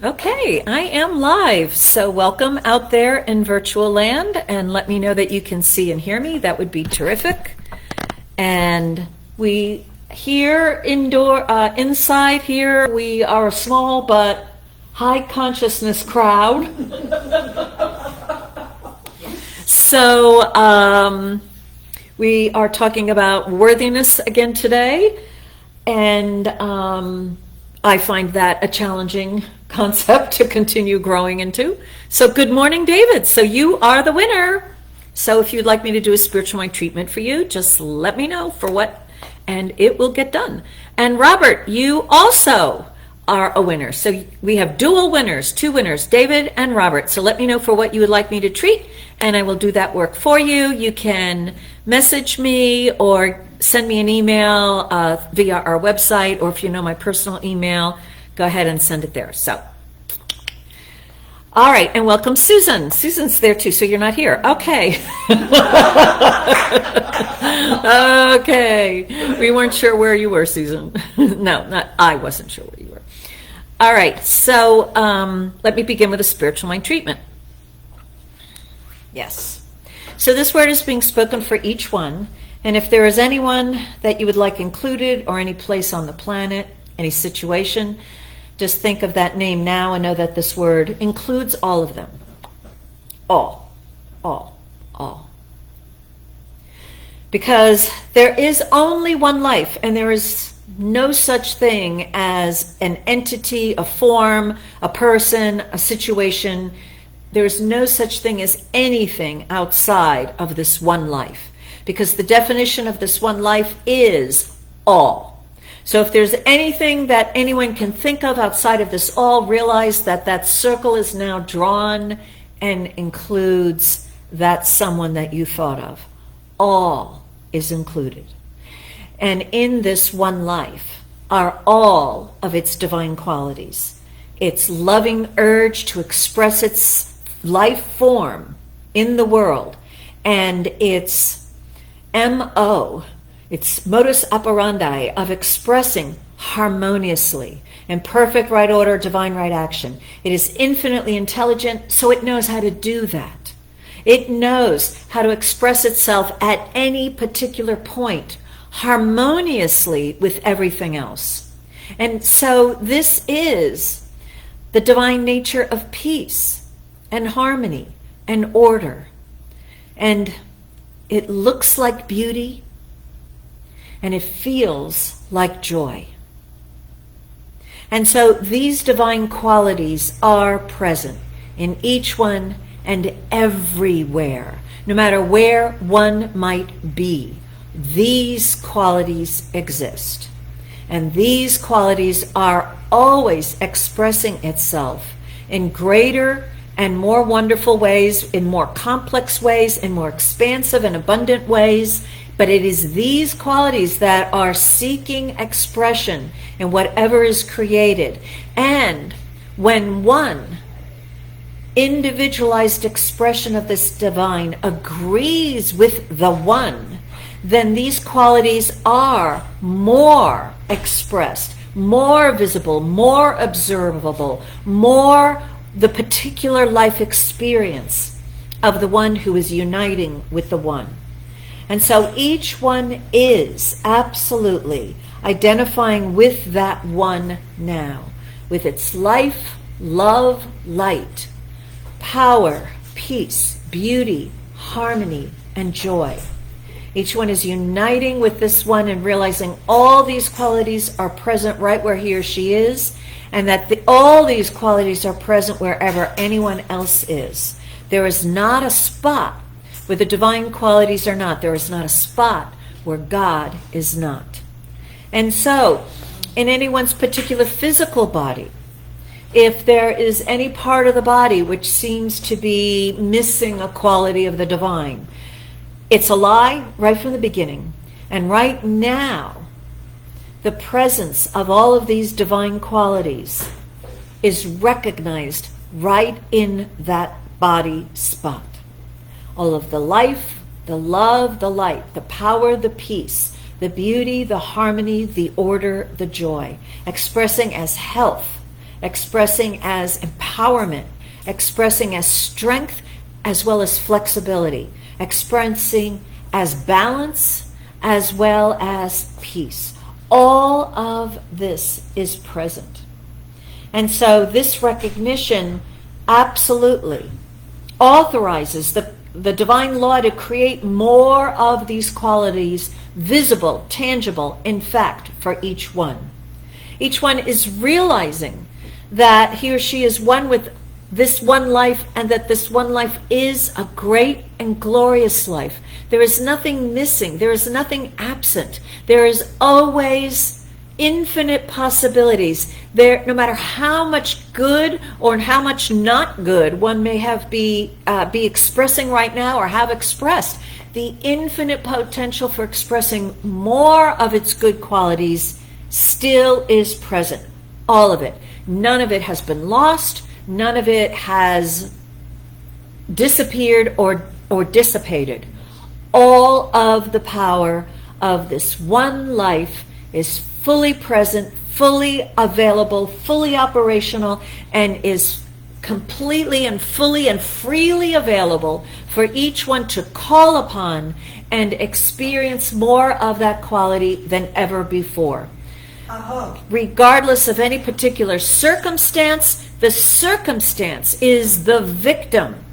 Okay, I am live, so welcome out there in virtual land, and let me know that you can see and hear me. That would be terrific. And we here inside here, we are a small but high consciousness crowd. So we are talking about worthiness again today, and I find that a challenging concept to continue growing into. So good morning, David. So you are the winner. So if you'd like me to do a spiritual mind treatment for you, just let me know for what, and it will get done. And Robert, you also are a winner. So we have dual winners, two winners, David and Robert. So let me know for what you would like me to treat, and I will do that work for you. You can message me or send me an email via our website, or if you know my personal email, go ahead and send it there. So, all right, and welcome Susan. Susan's there too, so you're not here. Okay. Okay. We weren't sure where you were, Susan. No, I wasn't sure where you were. All right, so let me begin with a spiritual mind treatment. Yes. So this word is being spoken for each one. And if there is anyone that you would like included, or any place on the planet, any situation, just think of that name now and know that this word includes all of them. All. Because there is only one life, and there is no such thing as an entity, a form, a person, a situation. There is no such thing as anything outside of this one life. Because the definition of this one life is all. So if there's anything that anyone can think of outside of this all, realize that that circle is now drawn and includes that someone that you thought of. All is included. And in this one life are all of its divine qualities. Its loving urge to express its life form in the world, and its MO, its modus operandi of expressing harmoniously in perfect right order, divine right action. It is infinitely intelligent, so it knows how to do that. It knows how to express itself at any particular point harmoniously with everything else. And so this is the divine nature of peace and harmony and order. And it looks like beauty, and it feels like joy. And so these divine qualities are present in each one and everywhere. No matter where one might be, these qualities exist. And these qualities are always expressing itself in greater and more wonderful ways, in more complex ways, in more expansive and abundant ways. But it is these qualities that are seeking expression in whatever is created. And when one individualized expression of this divine agrees with the one, then these qualities are more expressed, more visible, more observable, more the particular life experience of the one who is uniting with the one. And so each one is absolutely identifying with that one now, with its life, love, light, power, peace, beauty, harmony, and joy. Each one is uniting with this one and realizing all these qualities are present right where he or she is, and that all these qualities are present wherever anyone else is. There is not a spot where the divine qualities are not. There is not a spot where God is not. And so, in anyone's particular physical body, if there is any part of the body which seems to be missing a quality of the divine, it's a lie right from the beginning. And right now, the presence of all of these divine qualities is recognized right in that body spot. All of the life, the love, the light, the power, the peace, the beauty, the harmony, the order, the joy, expressing as health, expressing as empowerment, expressing as strength as well as flexibility, expressing as balance as well as peace. All of this is present. And so this recognition absolutely authorizes the divine law to create more of these qualities visible, tangible, in fact, for each one. Each one is realizing that he or she is one with this one life, and that this one life is a great and glorious life. There is nothing missing. There is nothing absent. There is always infinite possibilities. There, no matter how much good or how much not good one may have be expressing right now or have expressed, the infinite potential for expressing more of its good qualities still is present. All of it. None of it has been lost. None of it has disappeared or dissipated. All of the power of this one life is fully present, fully available, fully operational, and is completely and fully and freely available for each one to call upon and experience more of that quality than ever before. Regardless of any particular circumstance, the circumstance is the victim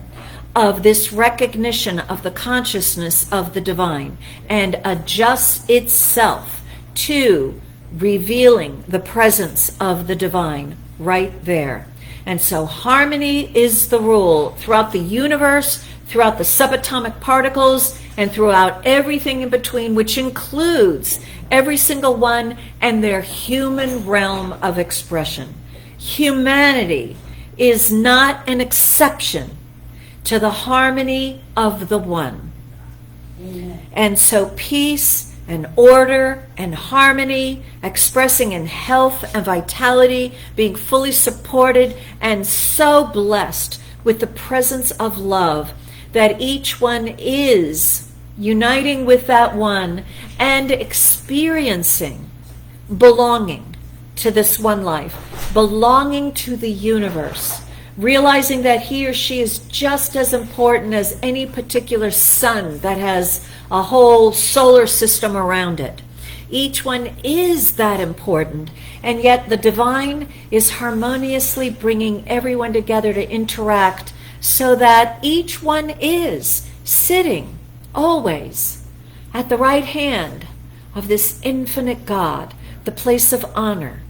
of this recognition of the consciousness of the divine and adjusts itself to revealing the presence of the divine right there. And so harmony is the rule throughout the universe, throughout the subatomic particles, and throughout everything in between, which includes every single one and their human realm of expression. Humanity is not an exception to the harmony of the one. Amen. And so peace and order and harmony, expressing in health and vitality, being fully supported and so blessed with the presence of love, that each one is uniting with that one and experiencing belonging to this one life, belonging to the universe, realizing that he or she is just as important as any particular sun that has a whole solar system around it. Each one is that important, and yet the divine is harmoniously bringing everyone together to interact so that each one is sitting always at the right hand of this infinite God, the place of honor.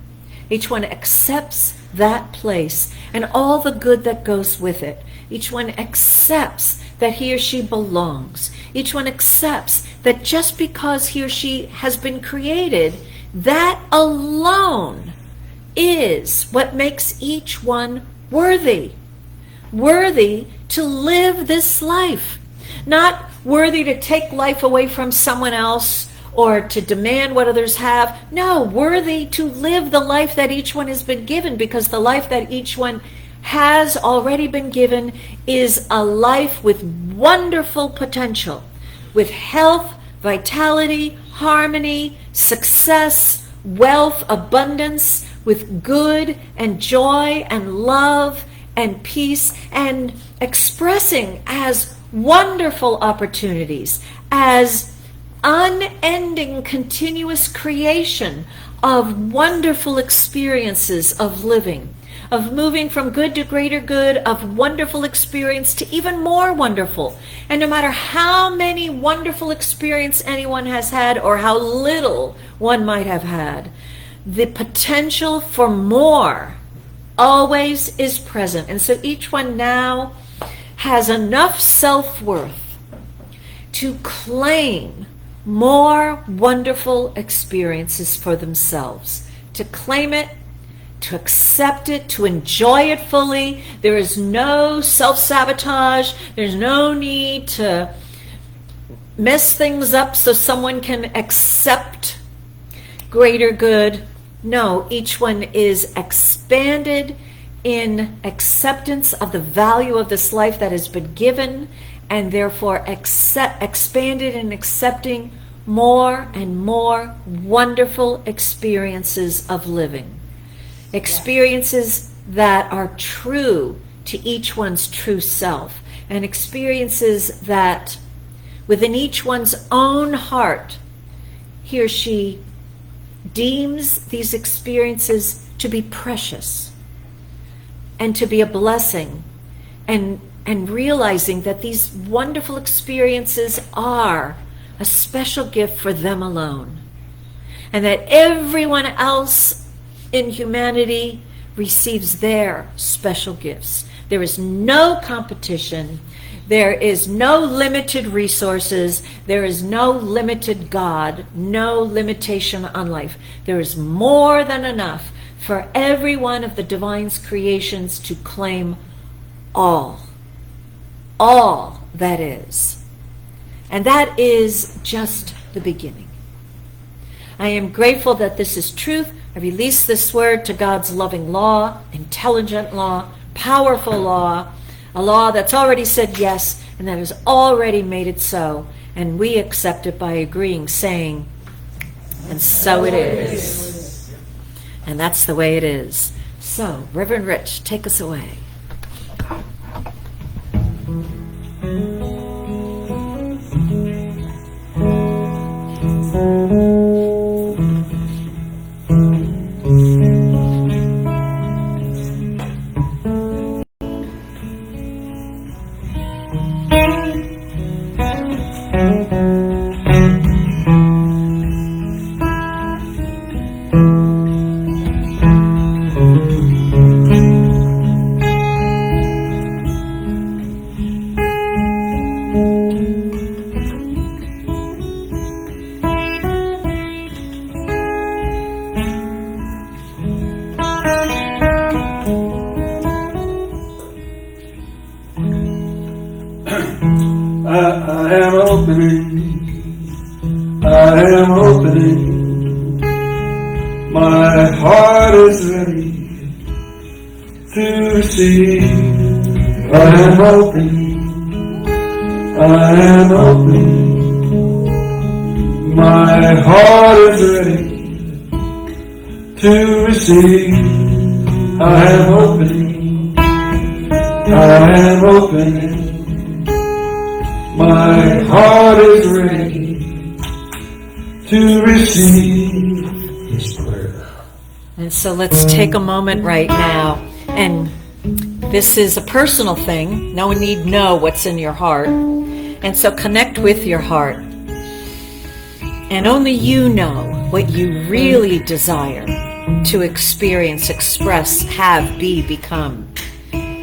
Each one accepts that place and all the good that goes with it. Each one accepts that he or she belongs. Each one accepts that just because he or she has been created, that alone is what makes each one worthy. Worthy to live this life. Not worthy to take life away from someone else or to demand what others have. No, worthy to live the life that each one has been given, because the life that each one has already been given is a life with wonderful potential, with health, vitality, harmony, success, wealth, abundance, with good and joy and love and peace, and expressing as wonderful opportunities, as unending continuous creation of wonderful experiences of living, of moving from good to greater good, of wonderful experience to even more wonderful. And no matter how many wonderful experience anyone has had or how little one might have had, the potential for more always is present. And so each one now has enough self-worth to claim more wonderful experiences for themselves, to claim it, to accept it, to enjoy it fully. There is no self-sabotage. There's no need to mess things up so someone can accept greater good. No, each one is expanded in acceptance of the value of this life that has been given, and therefore expanded in accepting more and more wonderful experiences of living. Experiences that are true to each one's true self, and experiences that within each one's own heart, he or she deems these experiences to be precious and to be a blessing, and realizing that these wonderful experiences are a special gift for them alone, and that everyone else in humanity receives their special gifts. There is no competition. There is no limited resources. There is no limited God, no limitation on life. There is more than enough for every one of the divine's creations to claim all that is. And that is just the beginning. I am grateful that this is truth. I release this word to God's loving law, intelligent law, powerful law, a law that's already said yes, and that has already made it so. And we accept it by agreeing, saying, and so it is. And that's the way it is. So, Reverend Rich, take us away. I am opening, my heart is ready to receive. I am opening, I am opening, my heart is ready to receive. I am opening, I am opening, my heart is ready to receive His prayer. And so let's take a moment right now, and this is a personal thing. No one need know what's in your heart. And so connect with your heart. And only you know what you really desire to experience, express, have, be, become.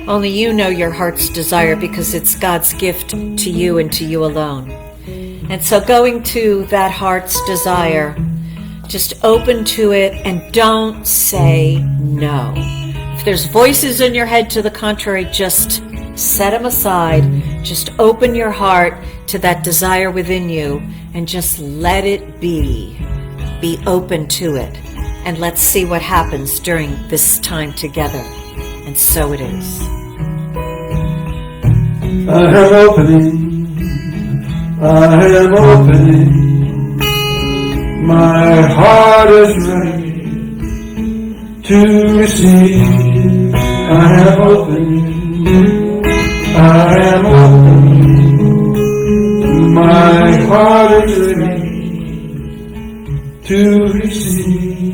Only you know your heart's desire, because it's God's gift to you and to you alone. And so going to that heart's desire, just open to it and don't say no. If there's voices in your head to the contrary, just set them aside. Just open your heart to that desire within you and just let it be. Be open to it. And let's see what happens during this time together. And so it is. I am opening, I am opening, my heart is ready to receive. I am opening, I am opening, my heart is ready to receive.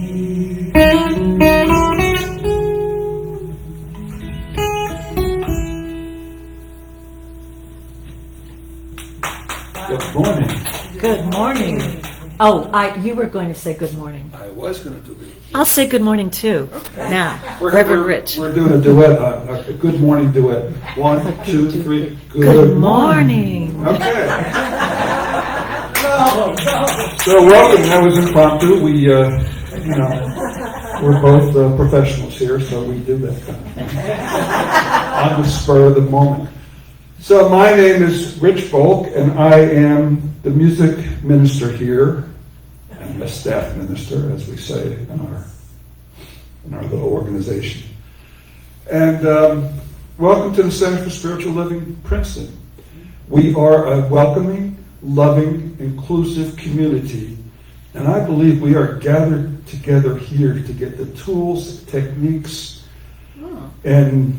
Good morning. Good morning. Oh, you were going to say good morning. I was going to do it. I'll say good morning too. Okay. Now, Reverend Rich. We're doing a duet, a good morning duet. 1, 2, 3. Good morning. Okay. So welcome. That was impromptu. We, we're both professionals here, so we do that kind of thing on the spur of the moment. So my name is Rich Volk, and I am the music minister here, and the staff minister, as we say in our little organization. And welcome to the Center for Spiritual Living, Princeton. We are a welcoming, loving, inclusive community, and I believe we are gathered together here to get the tools, techniques, and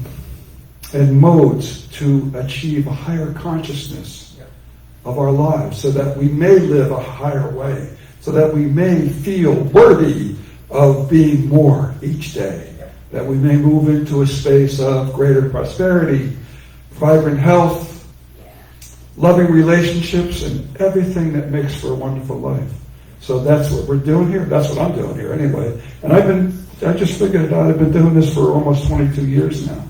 modes to achieve a higher consciousness of our lives so that we may live a higher way, so that we may feel worthy of being more each day, that we may move into a space of greater prosperity, vibrant health, loving relationships, and everything that makes for a wonderful life. So that's what we're doing here. That's what I'm doing here anyway. And I just figured it out. I've been doing this for almost 22 years now.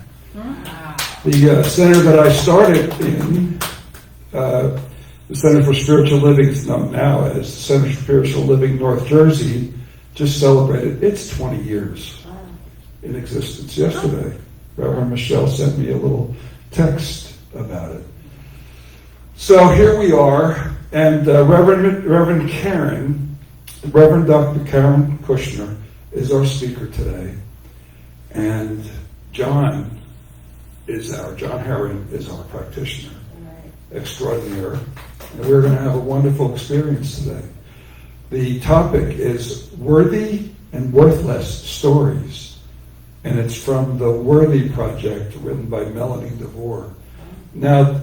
The center that I started in, the Center for Spiritual Living, is known now as the Center for Spiritual Living North Jersey, just celebrated its 20 years in existence yesterday. Reverend Michelle sent me a little text about it. So here we are, and Reverend Karen, Reverend Dr. Karen Kushner is our speaker today, and Jon Heron is our practitioner extraordinaire, and we're going to have a wonderful experience today. The topic is Worthy and Worthless Stories, and it's from the Worthy Project, written by Meadow DeVor. Now,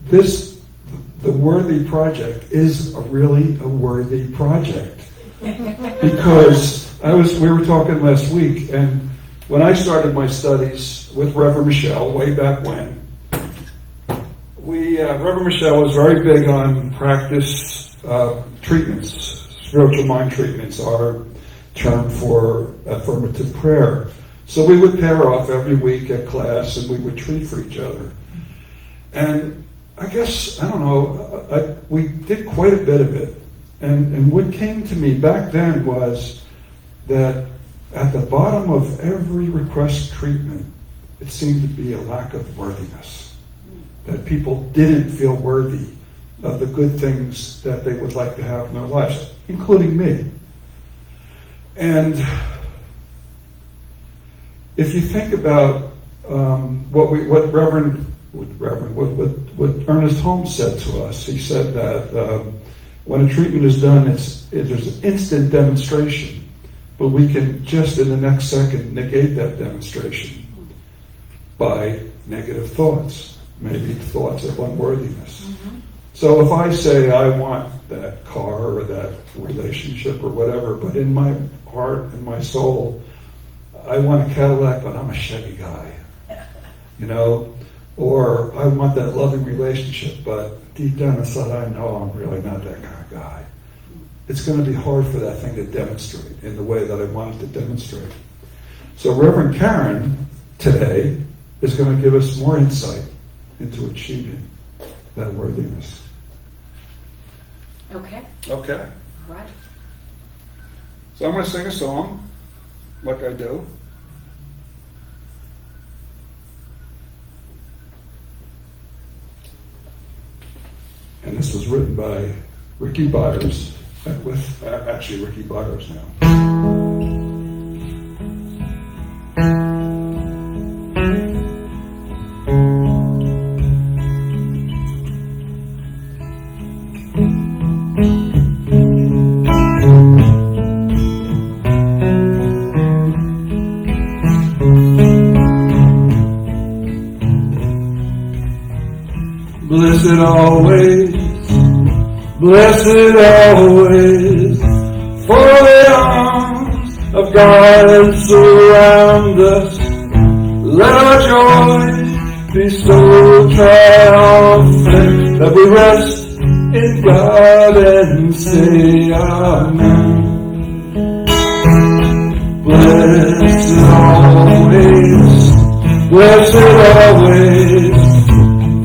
the Worthy Project is really a worthy project, because we were talking last week, and when I started my studies with Reverend Michelle way back when, Reverend Michelle was very big on practice treatments. Spiritual mind treatments are term for affirmative prayer. So we would pair off every week at class, and we would treat for each other. And I guess, I don't know, we did quite a bit of it. And what came to me back then was that at the bottom of every request treatment, it seemed to be a lack of worthiness. That people didn't feel worthy of the good things that they would like to have in their lives, including me. And if you think about what Ernest Holmes said to us, he said that when a treatment is done, there's an instant demonstration. But we can just in the next second negate that demonstration by negative thoughts, maybe thoughts of unworthiness. Mm-hmm. So if I say I want that car or that relationship or whatever, but in my heart and my soul, I want a Cadillac, but I'm a Chevy guy, or I want that loving relationship, but deep down inside I know I'm really not that kind of guy. It's going to be hard for that thing to demonstrate in the way that I want it to demonstrate. So Reverend Karen today is going to give us more insight into achieving that worthiness. Okay. Okay. All right. So I'm going to sing a song, like I do. And this was written by Ricky Byers, with actually Ricky Byers now. Blessed always, blessed always, for the arms of God surround us. Let our joy be so triumphant that we rest in God and say Amen. Blessed always,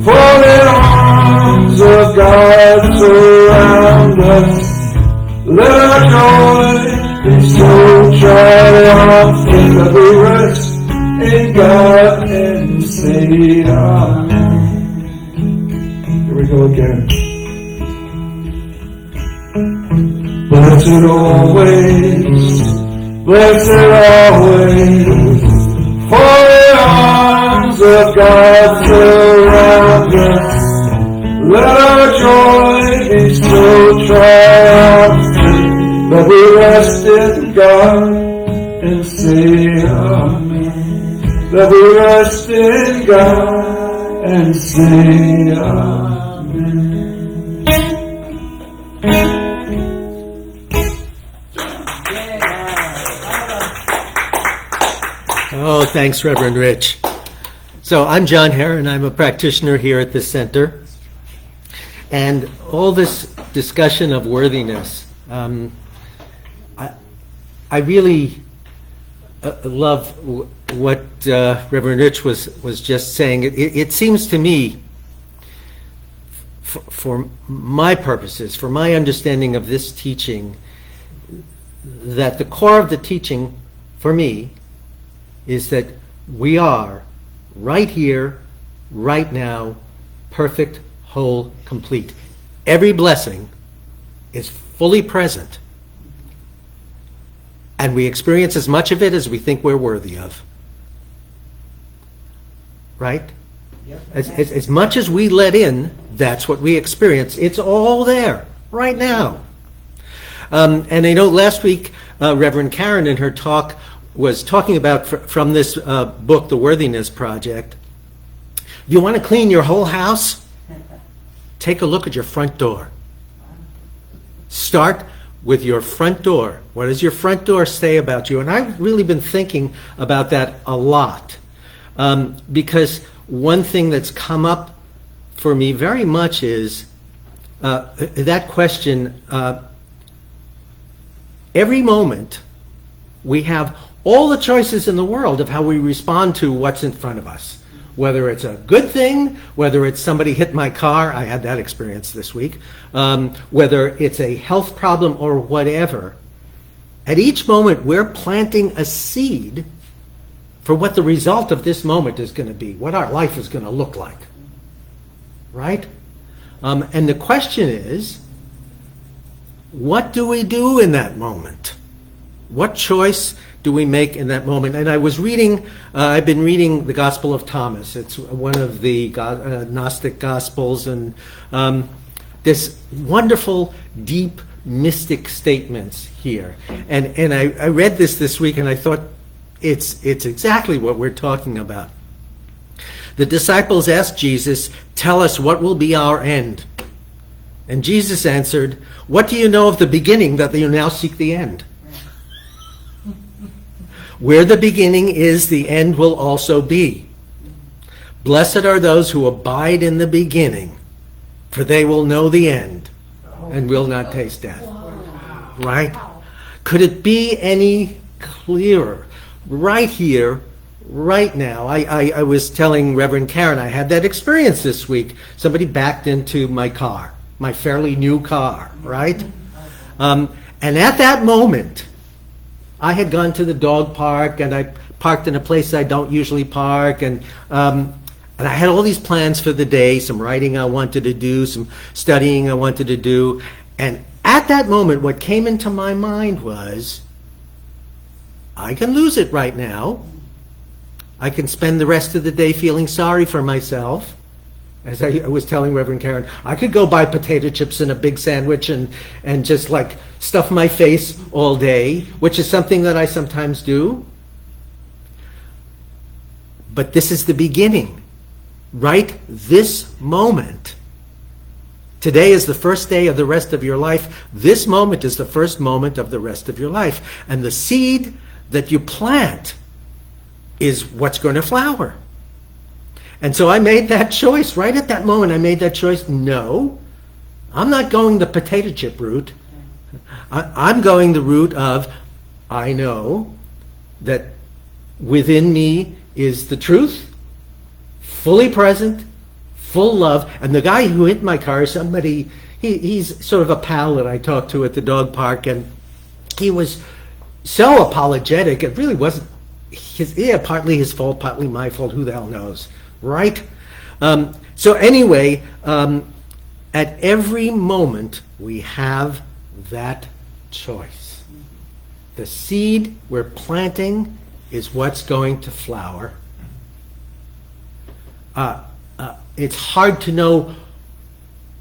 for the arms of God surround us. Let our joy be so triumphant that we rest in God and say Amen. Here we go again. Blessed always, for the arms of God surround us. Let our joy be so triumphant that we rest in God and say Amen. that we rest in God and say amen. Oh, thanks, Reverend Rich. So I'm Jon Heron. I'm a practitioner here at the center. And all this discussion of worthiness, I really love what Reverend Rich was just saying. It seems to me, for my purposes, for my understanding of this teaching, that the core of the teaching, for me, is that we are right here, right now, perfect, whole, complete. Every blessing is fully present, and we experience as much of it as we think we're worthy of. Right? Yep. As much as we let in, that's what we experience. It's all there, right now. And I know last week, Reverend Karen in her talk was talking about from this book, The Worthiness Project. If you want to clean your whole house, take a look at your front door. Start with your front door. What does your front door say about you? And I've really been thinking about that a lot. Because one thing that's come up for me very much is that question. Every moment we have all the choices in the world of how we respond to what's in front of us. Whether it's a good thing, whether it's somebody hit my car, I had that experience this week, whether it's a health problem or whatever. At each moment, we're planting a seed for what the result of this moment is going to be, what our life is going to look like. Right? And the question is, what do we do in that moment? What choice do we make in that moment? And I was reading, I've been reading the Gospel of Thomas. It's one of the Gnostic Gospels, and this wonderful, deep, mystic statements here. And I read this week, and I thought it's exactly what we're talking about. The disciples asked Jesus, "Tell us what will be our end." And Jesus answered, "What do you know of the beginning that you now seek the end? Where the beginning is, the end will also be. Blessed are those who abide in the beginning, for they will know the end and will not taste death." Right? Could it be any clearer? Right here, right now. I was telling Reverend Karen, I had that experience this week. Somebody backed into my car, my fairly new car, right? And at that moment, I had gone to the dog park, and I parked in a place I don't usually park, and I had all these plans for the day, some writing I wanted to do, some studying I wanted to do, and at that moment, what came into my mind was, I can lose it right now. I can spend the rest of the day feeling sorry for myself. As I was telling Reverend Karen, I could go buy potato chips and a big sandwich and just like stuff my face all day, which is something that I sometimes do. But this is the beginning. Right this moment. Today is the first day of the rest of your life. This moment is the first moment of the rest of your life. And the seed that you plant is what's going to flower. And so I made that choice. Right at that moment, I made that choice. No, I'm not going the potato chip route. I'm going the route of, I know that within me is the truth, fully present, full love. And the guy who hit my car is somebody, he's sort of a pal that I talked to at the dog park, and he was so apologetic. It really wasn't partly his fault, partly my fault. Who the hell knows? Right? So anyway, at every moment we have that choice. The seed we're planting is what's going to flower. It's hard to know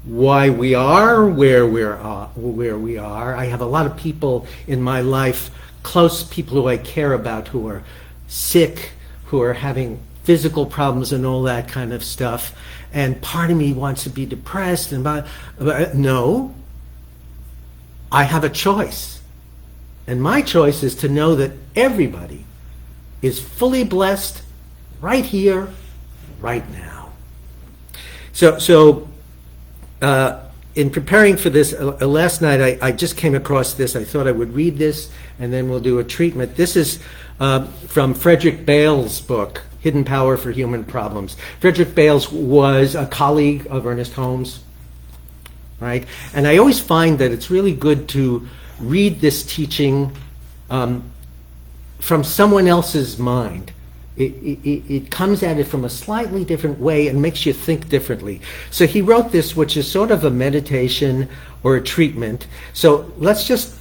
why we are where we are. I have a lot of people in my life, close people who I care about, who are sick, who are having physical problems and all that kind of stuff, and part of me wants to be depressed, and no, I have a choice. And my choice is to know that everybody is fully blessed right here, right now. So in preparing for this, last night I just came across this. I thought I would read this, and then we'll do a treatment. This is from Frederick Bale's book, Hidden Power for Human Problems. Frederick Bales was a colleague of Ernest Holmes, right? And I always find that it's really good to read this teaching from someone else's mind. It comes at it from a slightly different way and makes you think differently. So he wrote this, which is sort of a meditation or a treatment. So let's just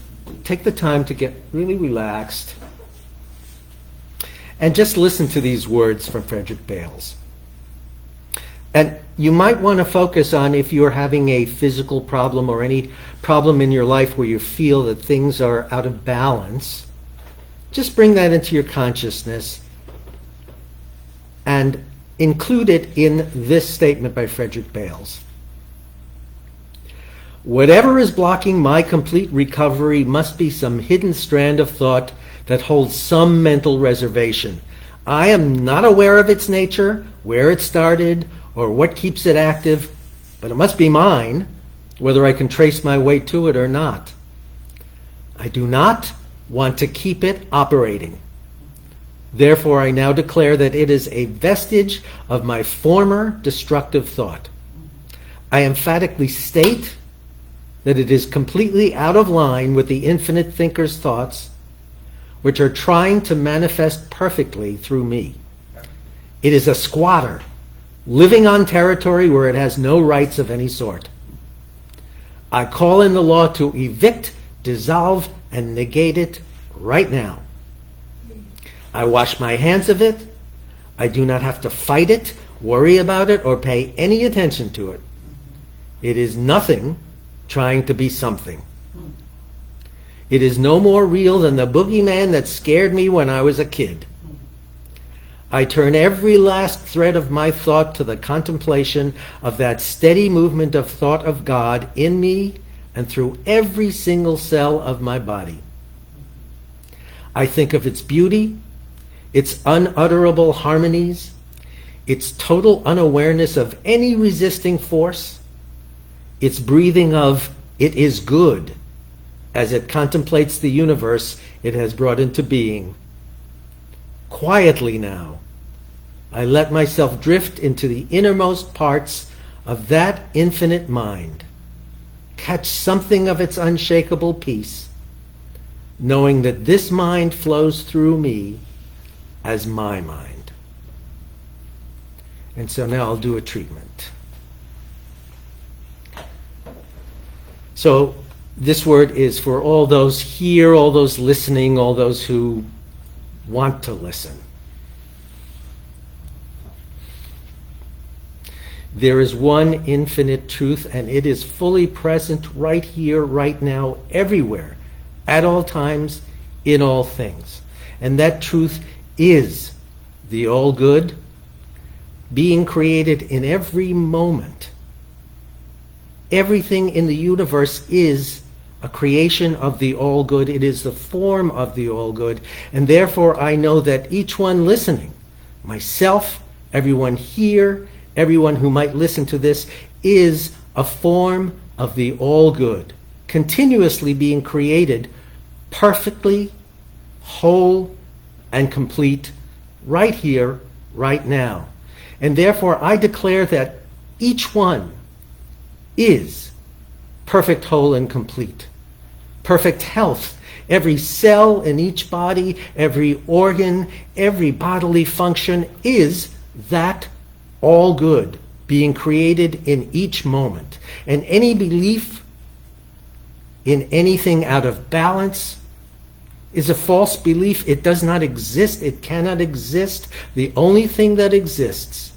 take the time to get really relaxed and just listen to these words from Frederick Bales. And you might want to focus on if you're having a physical problem or any problem in your life where you feel that things are out of balance. Just bring that into your consciousness and include it in this statement by Frederick Bales. Whatever is blocking my complete recovery must be some hidden strand of thought that holds some mental reservation. I am not aware of its nature, where it started, or what keeps it active, but it must be mine, whether I can trace my way to it or not. I do not want to keep it operating. Therefore, I now declare that it is a vestige of my former destructive thought. I emphatically state that it is completely out of line with the infinite thinker's thoughts, which are trying to manifest perfectly through me. It is a squatter, living on territory where it has no rights of any sort. I call in the law to evict, dissolve, and negate it right now. I wash my hands of it. I do not have to fight it, worry about it, or pay any attention to it. It is nothing trying to be something. It is no more real than the boogeyman that scared me when I was a kid. I turn every last thread of my thought to the contemplation of that steady movement of thought of God in me and through every single cell of my body. I think of its beauty, its unutterable harmonies, its total unawareness of any resisting force, its breathing of "it is good" as it contemplates the universe it has brought into being. Quietly now, I let myself drift into the innermost parts of that infinite mind, catch something of its unshakable peace, knowing that this mind flows through me as my mind. And so now I'll do a treatment. So this word is for all those here, all those listening, all those who want to listen. There is one infinite truth, and it is fully present right here, right now, everywhere, at all times, in all things. And that truth is the all-good, being created in every moment. Everything in the universe is a creation of the all-good. It is the form of the all-good. And therefore, I know that each one listening, myself, everyone here, everyone who might listen to this, is a form of the all-good, continuously being created perfectly, whole, and complete right here, right now. And therefore, I declare that each one is perfect, whole, and complete. Perfect health. Every cell in each body, every organ, every bodily function is that all good being created in each moment. And any belief in anything out of balance is a false belief. It does not exist. It cannot exist. The only thing that exists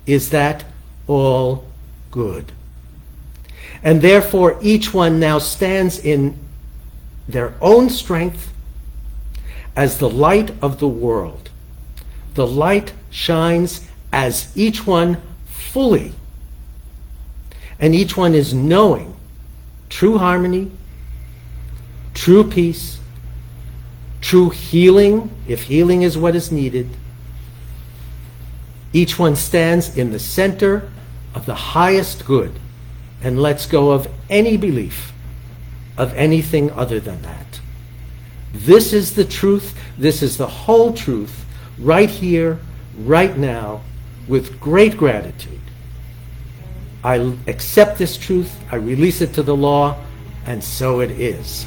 is that all good. And therefore, each one now stands in their own strength as the light of the world, the light shines as each one fully. And each one is knowing true harmony, true peace, true healing, if healing is what is needed. Each one stands in the center of the highest good and lets go of any belief of anything other than that. This is the truth. This is the whole truth, right here, right now, with great gratitude. I accept this truth, I release it to the law, and so it is.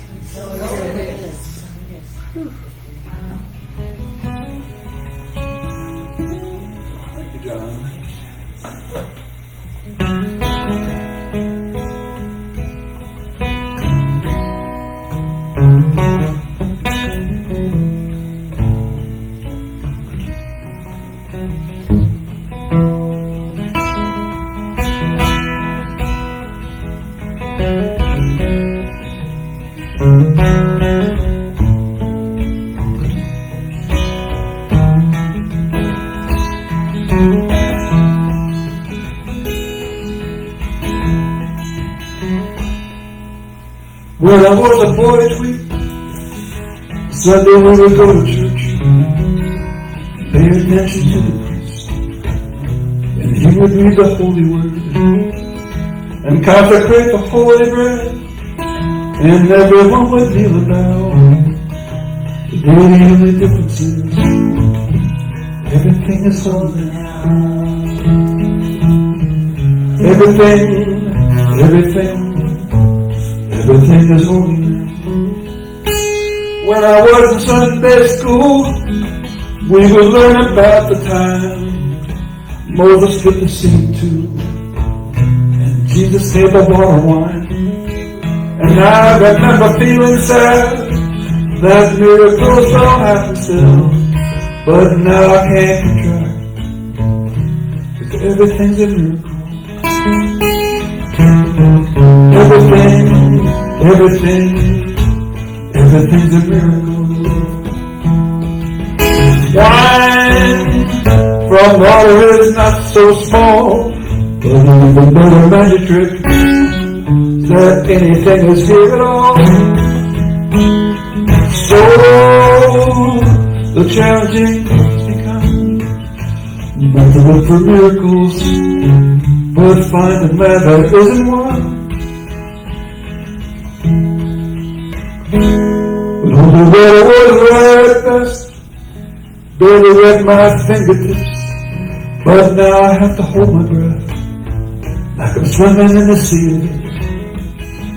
Thank you, John. When I was a boy, tweet, Sunday when we go to church, pay attention to the priest, and he would read the holy word, and consecrate the holy bread, and everyone would kneel down. The only difference is, everything is holy now. Everything is holy now. When I was in Sunday school, we would learn about the time Moses split the sea in two, and Jesus gave the water wine. And I remember feeling sad that miracles don't happen still, but now I can't keep track, because everything's a miracle. Everything's a miracle. Wine from water is not so small, but even better magic trick that anything is here at all. So the challenging things become not to look for miracles, but find a man that isn't one. But only when I was right best, barely wet my fingertips, but now I have to hold my breath, like I'm swimming in the sea.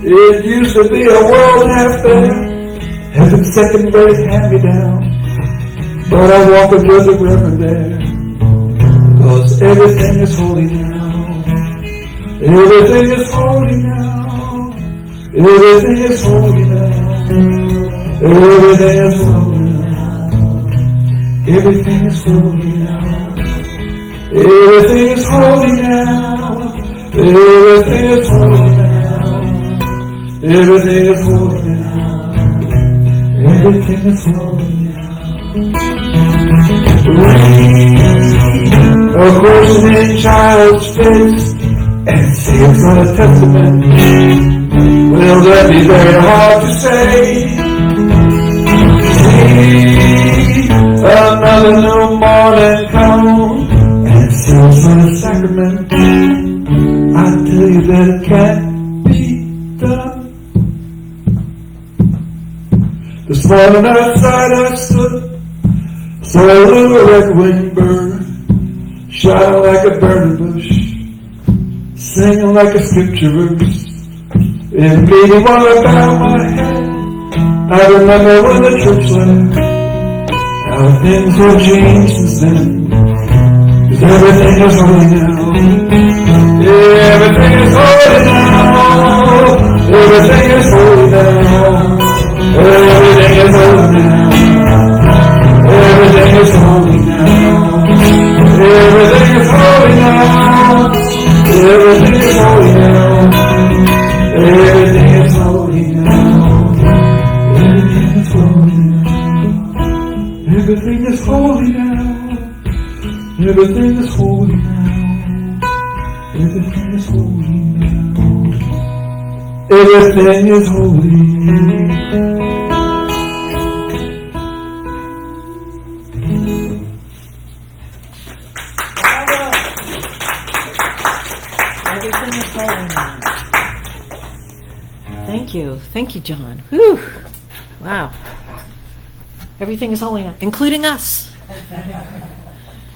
It used to be a world half there, heaven's second rate hand-me-down, but I walk a the river there, 'cause everything is holy now. Everything is holy now. Everything is holy now. Everything is holy now. Everything is holy now. Everything is holy now. Everything is holy now. Everything is holy now. Everything is holy now. A question in child's face, and see it's not a testament. Will that be very hard to say? See another new morning come, and still it's not a sacrament. I tell you that it can't be done. This morning outside I stood, saw a little red-winged bird, shining like a burning bush, singing like a scripture verse. It made me want to bow my head. I remember when the church left, how things have changed since then. 'Cause everything is holy now. Yeah, everything is holy now. Everything is holy now. Everything is holy now. Everything is holy now. Everything is holy now. Everything is holy now. Everything is holy now. Everything is holy now. Everything is holy now. Everything is holy now. Everything is holy now. Everything is holy. Everything is holy now. Thank you. Thank you, John. Whew. Wow. Everything is holy now, including us.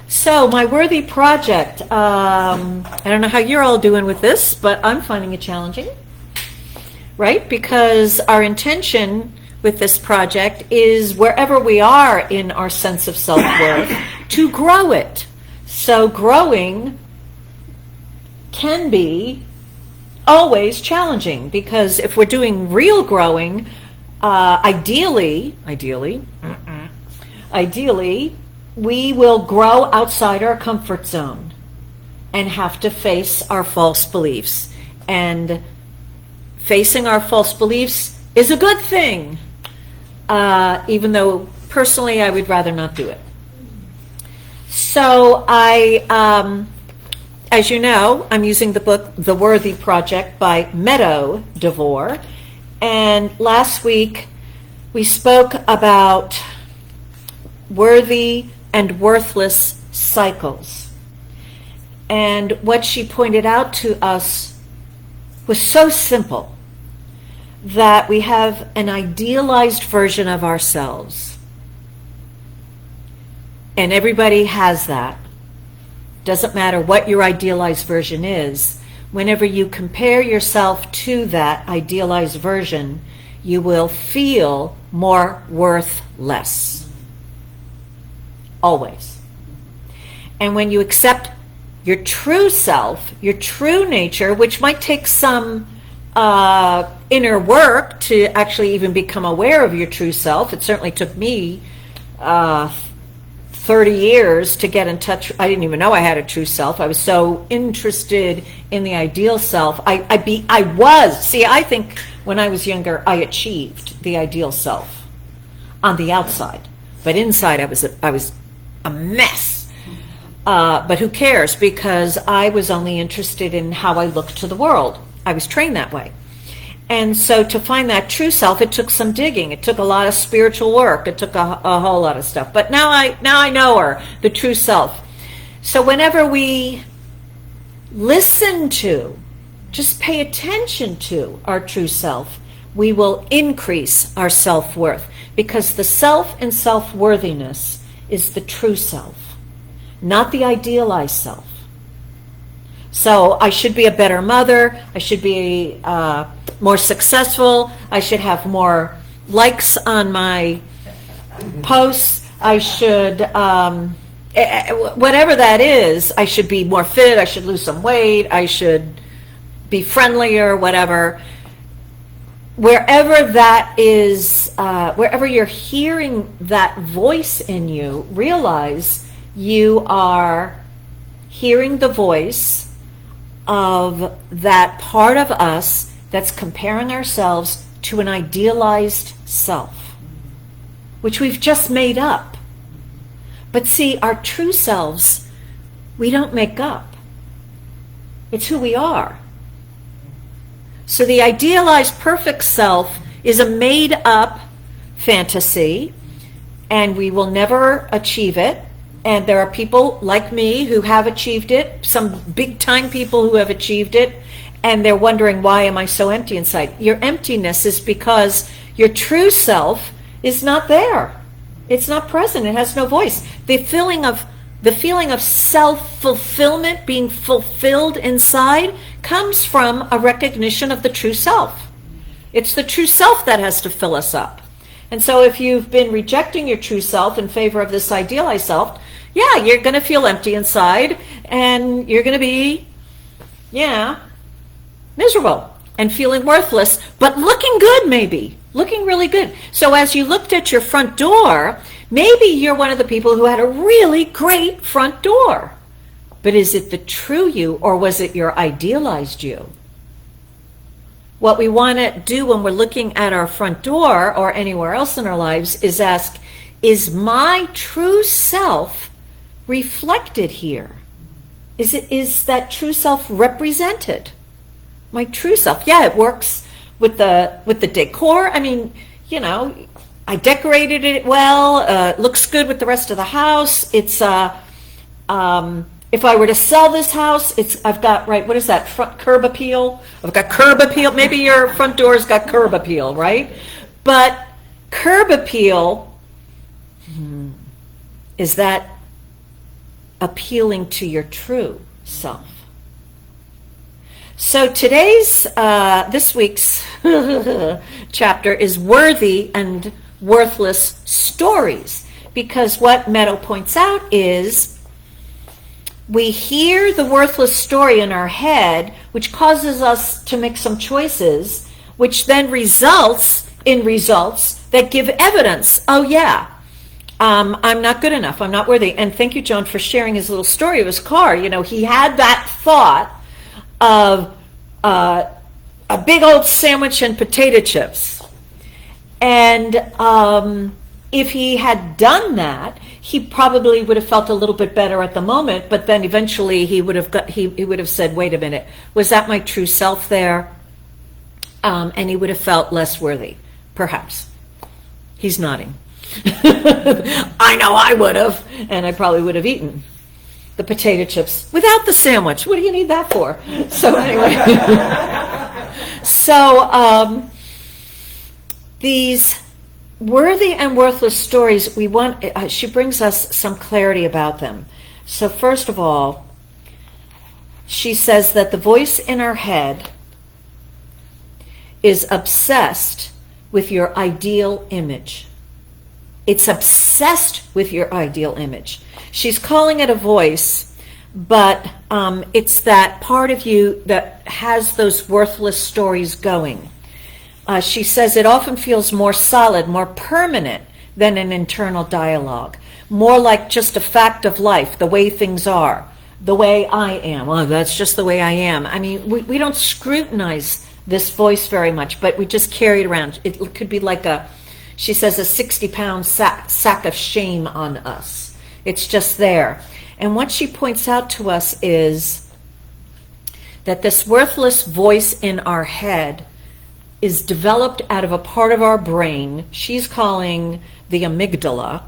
So, my worthy project. I don't know how you're all doing with this, but I'm finding it challenging. Right? Because our intention with this project is wherever we are in our sense of self-worth, to grow it. So, growing can be always challenging, because if we're doing real growing, ideally, we will grow outside our comfort zone and have to face our false beliefs. And facing our false beliefs is a good thing, even though personally I would rather not do it. So as you know, I'm using the book The Worthy Project by Meadow DeVor. And last week we spoke about worthy and worthless cycles. And what she pointed out to us was so simple, that we have an idealized version of ourselves. And everybody has that. Doesn't matter what your idealized version is. Whenever you compare yourself to that idealized version, you will feel more worthless. Always. And when you accept your true self, your true nature, which might take some inner work to actually even become aware of your true self. It certainly took me 30 years to get in touch. I didn't even know I had a true self. I was so interested in the ideal self. I think when I was younger, I achieved the ideal self on the outside. But inside, I was a mess. But who cares? Because I was only interested in how I looked to the world. I was trained that way. And so to find that true self, it took some digging. It took a lot of spiritual work. It took a whole lot of stuff. But now I know her, the true self. So whenever we listen to, just pay attention to our true self, we will increase our self-worth. Because the self and self-worthiness is the true self, not the idealized self. So I should be a better mother. I should be more successful. I should have more likes on my posts. I should, whatever that is, I should be more fit. I should lose some weight. I should be friendlier, whatever. Wherever that is, wherever you're hearing that voice in you, realize you are hearing the voice of that part of us that's comparing ourselves to an idealized self, which we've just made up. But see, our true selves, we don't make up. It's who we are. So the idealized perfect self is a made up fantasy, and we will never achieve it. And there are people like me who have achieved it, some big time people who have achieved it, and they're wondering, why am I so empty inside? Your emptiness is because your true self is not there. It's not present. It has no voice. The feeling of self-fulfillment, being fulfilled inside, comes from a recognition of the true self. It's the true self that has to fill us up. And so if you've been rejecting your true self in favor of this idealized self, yeah, you're going to feel empty inside, and you're going to be, miserable and feeling worthless, but looking good maybe, looking really good. So as you looked at your front door, maybe you're one of the people who had a really great front door. But is it the true you, or was it your idealized you? What we want to do when we're looking at our front door or anywhere else in our lives is ask, is my true self reflected here? Is that true self represented? My true self. Yeah, it works with the decor. I mean, you know, I decorated it well. It looks good with the rest of the house. It's if I were to sell this house, I've got, right, what is that, front curb appeal? I've got curb appeal. Maybe your front door's got curb appeal, right? But curb appeal, is that appealing to your true self? So this week's chapter is worthy and worthless stories, because what Meadow points out is we hear the worthless story in our head, which causes us to make some choices, which then results in results that give evidence. Oh yeah, I'm not good enough. I'm not worthy. And thank you, John, for sharing his little story of his car. You know, he had that thought of a big old sandwich and potato chips. And if he had done that, he probably would have felt a little bit better at the moment, but then eventually he would have said, wait a minute, was that my true self there? And he would have felt less worthy, perhaps. He's nodding. I know I would have, and I probably would have eaten the potato chips without the sandwich. What do you need that for? So anyway, these worthy and worthless stories, she brings us some clarity about them. So first of all, she says that the voice in our head is obsessed with your ideal image. It's obsessed with your ideal image. She's calling it a voice, but it's that part of you that has those worthless stories going. She says it often feels more solid, more permanent than an internal dialogue, more like just a fact of life, the way things are, the way I am. Well, that's just the way I am. I mean, we don't scrutinize this voice very much, but we just carry it around. It could be like she says, a 60-pound sack of shame on us. It's just there. And what she points out to us is that this worthless voice in our head is developed out of a part of our brain she's calling the amygdala.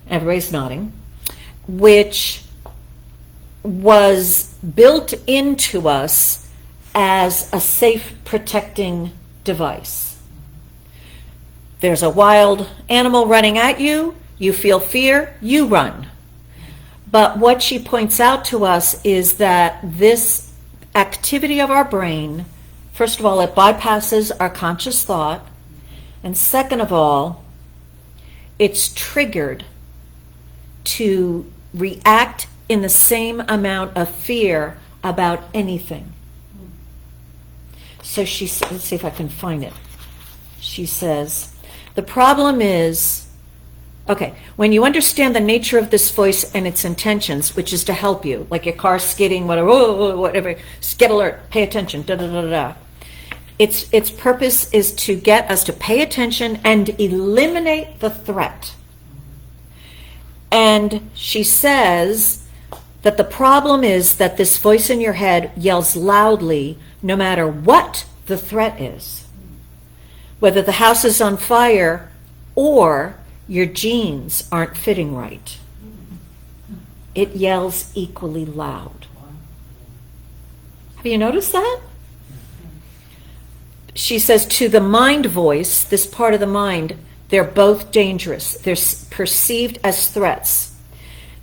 Everybody's nodding. Which was built into us as a safe protecting device. There's a wild animal running at you, you feel fear, you run. But what she points out to us is that this activity of our brain, first of all, it bypasses our conscious thought, and second of all, it's triggered to react in the same amount of fear about anything. So she says, let's see if I can find it. She says, the problem is, okay, when you understand the nature of this voice and its intentions, which is to help you, like your car skidding, whatever, skid alert, pay attention, da-da-da-da. Its purpose is to get us to pay attention and eliminate the threat. And she says that the problem is that this voice in your head yells loudly no matter what the threat is. Whether the house is on fire or your jeans aren't fitting right. It yells equally loud. Have you noticed that? She says to the mind voice, this part of the mind, they're both dangerous. They're perceived as threats.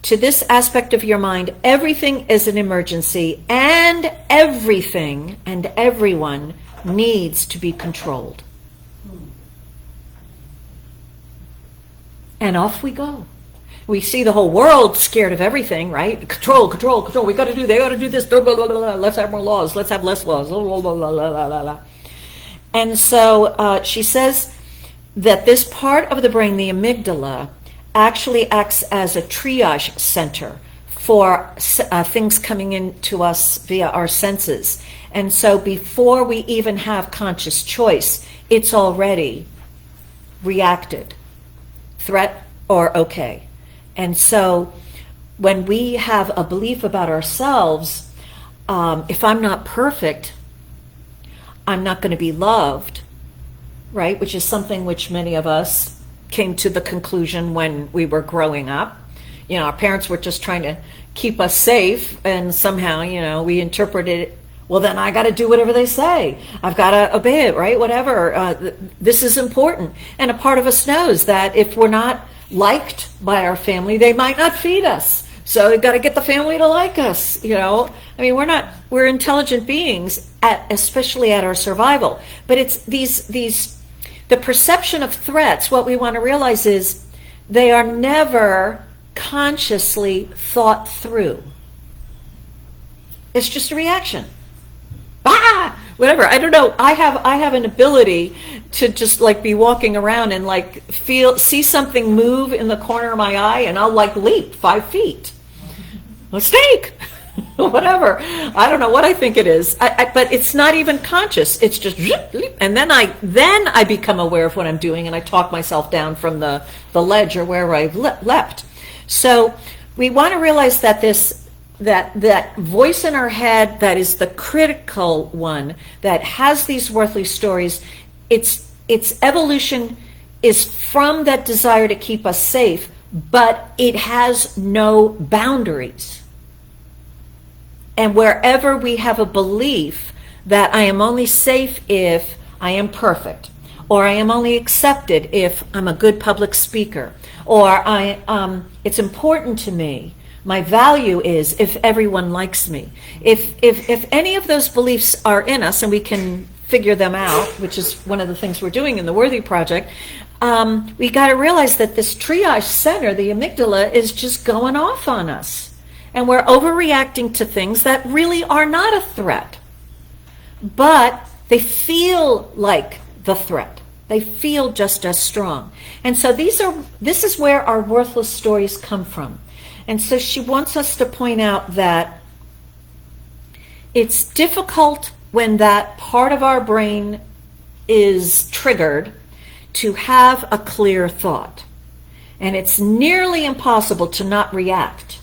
To this aspect of your mind, everything is an emergency, and everything and everyone needs to be controlled. And off we go. We see the whole world scared of everything, right? Control, control, control. They got to do this. Blah, blah, blah, blah. Let's have more laws. Let's have less laws. Blah, blah, blah, blah, blah, blah, blah. And so she says that this part of the brain, the amygdala, actually acts as a triage center for things coming into us via our senses. And so before we even have conscious choice, it's already reacted. Threat or okay. And so when we have a belief about ourselves, if I'm not perfect, I'm not going to be loved, right? Which is something which many of us came to the conclusion when we were growing up. You know, our parents were just trying to keep us safe, and somehow, you know, we interpreted it, well, then I got to do whatever they say. I've got to obey it, right? Whatever. This is important. And a part of us knows that if we're not liked by our family, they might not feed us. So we've got to get the family to like us, you know. I mean, we're intelligent beings, especially at our survival. But it's the perception of threats, what we want to realize is they are never consciously thought through. It's just a reaction. Ah, whatever. I don't know. I have an ability to just like be walking around and like see something move in the corner of my eye, and I'll like leap 5 feet. A snake, whatever. I don't know what I think it is, but it's not even conscious. It's just, and then I become aware of what I'm doing, and I talk myself down from the ledge or wherever I've leapt. So we want to realize that that voice in our head that is the critical one that has these worthless stories, its evolution is from that desire to keep us safe, but it has no boundaries. And wherever we have a belief that I am only safe if I am perfect, or I am only accepted if I'm a good public speaker, or it's important to me, my value is if everyone likes me. If any of those beliefs are in us, and we can figure them out, which is one of the things we're doing in the Worthy Project, we got to realize that this triage center, the amygdala, is just going off on us. And we're overreacting to things that really are not a threat. But they feel like the threat. They feel just as strong. And so this is where our worthless stories come from. And so she wants us to point out that it's difficult when that part of our brain is triggered to have a clear thought. And it's nearly impossible to not react.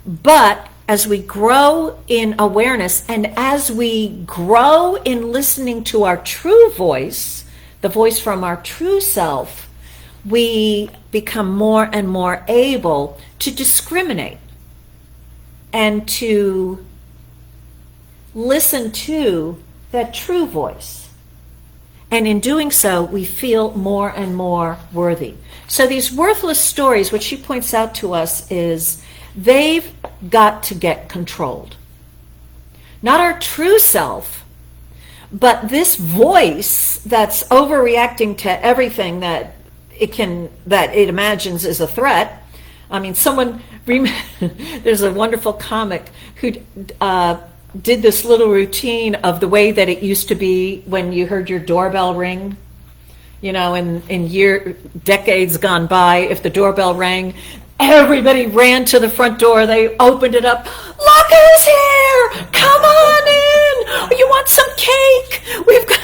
But as we grow in awareness, and as we grow in listening to our true voice, the voice from our true self, we become more and more able to discriminate and to listen to that true voice. And in doing so, we feel more and more worthy. So these worthless stories, what she points out to us is they've got to get controlled. Not our true self, but this voice that's overreacting to everything that it imagines is a threat. I mean, there's a wonderful comic who did this little routine of the way that it used to be when you heard your doorbell ring. You know, in decades gone by, if the doorbell rang, everybody ran to the front door. They opened it up. Look who's here! Come on in! You want some cake? We've got,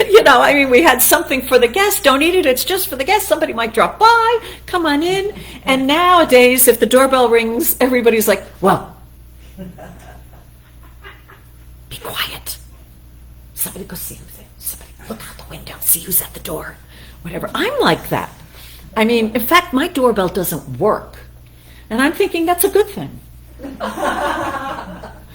we had something for the guests. Don't eat it. It's just for the guests. Somebody might drop by. Come on in. And nowadays, if the doorbell rings, everybody's like, well, be quiet. Somebody go see who's there. Somebody look out the window, see who's at the door. Whatever. I'm like that. I mean, in fact, my doorbell doesn't work. And I'm thinking that's a good thing. Because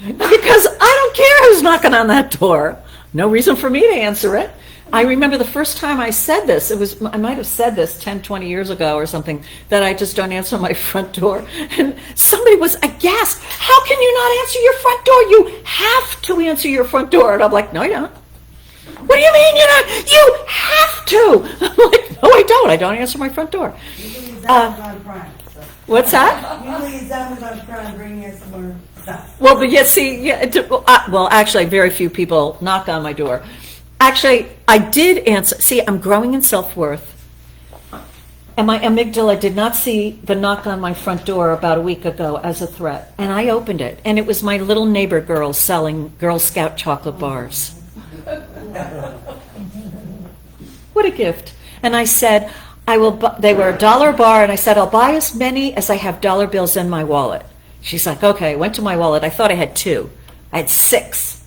I don't care who's knocking on that door. No reason for me to answer it. I remember the first time I said this, I might have said this 10, 20 years ago or something, that I just don't answer my front door. And somebody was aghast. How can you not answer your front door? You have to answer your front door. And I'm like, no, you don't. What do you mean you're not? You have to. I'm like, no, I don't. I don't answer my front door. What's that? Usually it's done when I'm trying to bring you some more stuff. Well, but actually, very few people knock on my door. Actually, I did answer. See, I'm growing in self-worth. And my amygdala did not see the knock on my front door about a week ago as a threat. And I opened it. And it was my little neighbor girl selling Girl Scout chocolate bars. What a gift. And I said, they were $1 bar, and I said, I'll buy as many as I have dollar bills in my wallet. She's like, okay, went to my wallet. I thought I had 2. I had 6.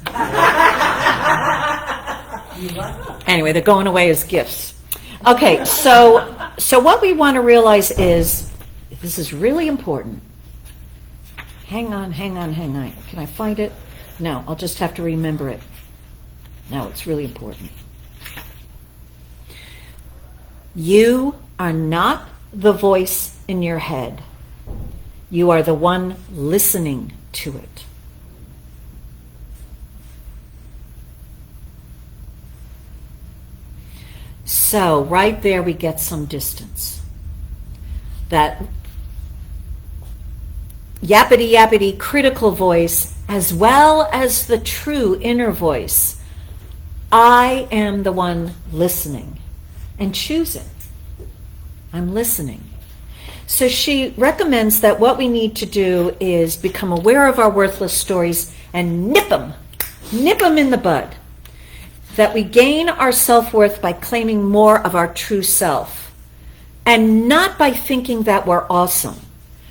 Anyway, they're going away as gifts. Okay, so what we want to realize is, this is really important. Hang on. Can I find it? No, I'll just have to remember it. No, it's really important. You are not the voice in your head. You are the one listening to it. So right there we get some distance. That yappity critical voice, as well as the true inner voice. I am the one listening and choosing. I'm listening. So she recommends that what we need to do is become aware of our worthless stories and nip them in the bud. That we gain our self-worth by claiming more of our true self, and not by thinking that we're awesome.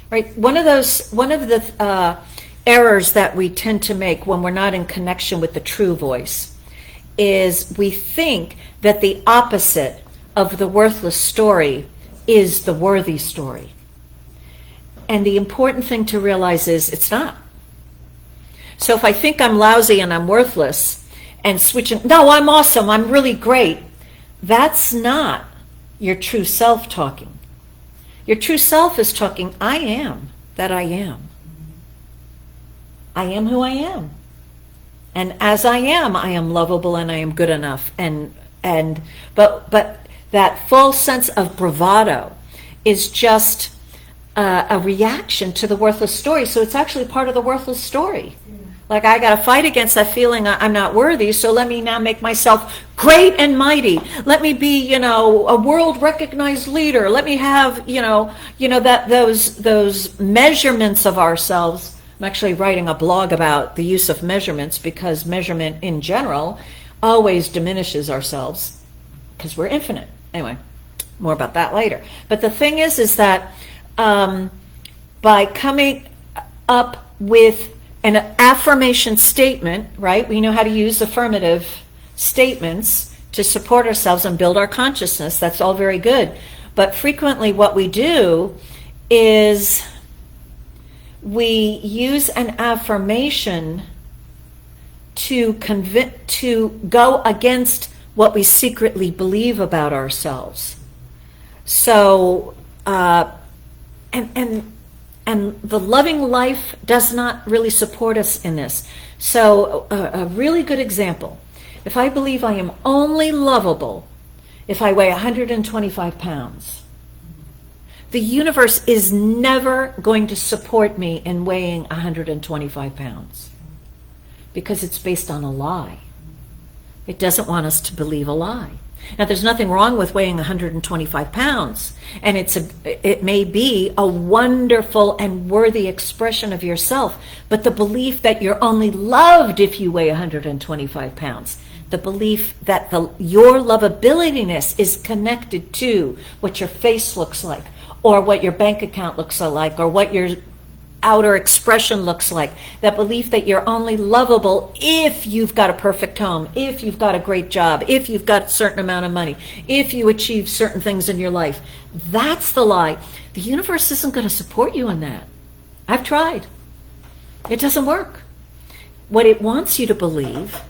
Right? One of the errors that we tend to make when we're not in connection with the true voice is we think that the opposite of the worthless story is the worthy story. And the important thing to realize is it's not. So if I think I'm lousy and I'm worthless and switching, no, I'm awesome, I'm really great, that's not your true self talking. Your true self is talking, I am that I am. I am who I am. And as I am lovable and I am good enough. But that false sense of bravado is just a reaction to the worthless story. So it's actually part of the worthless story. Like, I got to fight against that feeling I'm not worthy, so let me now make myself great and mighty. Let me be, a world recognized leader. Let me have, that those measurements of ourselves. I'm actually writing a blog about the use of measurements, because measurement in general always diminishes ourselves because we're infinite. Anyway, more about that later. But the thing is that by coming up with an affirmation statement, right? We know how to use affirmative statements to support ourselves and build our consciousness. That's all very good. But frequently what we do is we use an affirmation to go against what we secretly believe about ourselves. So, and the loving life does not really support us in this. So a really good example, if I believe I am only lovable if I weigh 125 pounds, the universe is never going to support me in weighing 125 pounds because it's based on a lie. It doesn't want us to believe a lie. Now, there's nothing wrong with weighing 125 pounds, and it may be a wonderful and worthy expression of yourself, but the belief that you're only loved if you weigh 125 pounds, the belief that your lovabilitiness is connected to what your face looks like, or what your bank account looks like, or what your outer expression looks like, that belief that you're only lovable if you've got a perfect home, if you've got a great job, if you've got a certain amount of money, if you achieve certain things in your life. That's the lie. The universe isn't going to support you in that. I've tried. It doesn't work. What it wants you to believe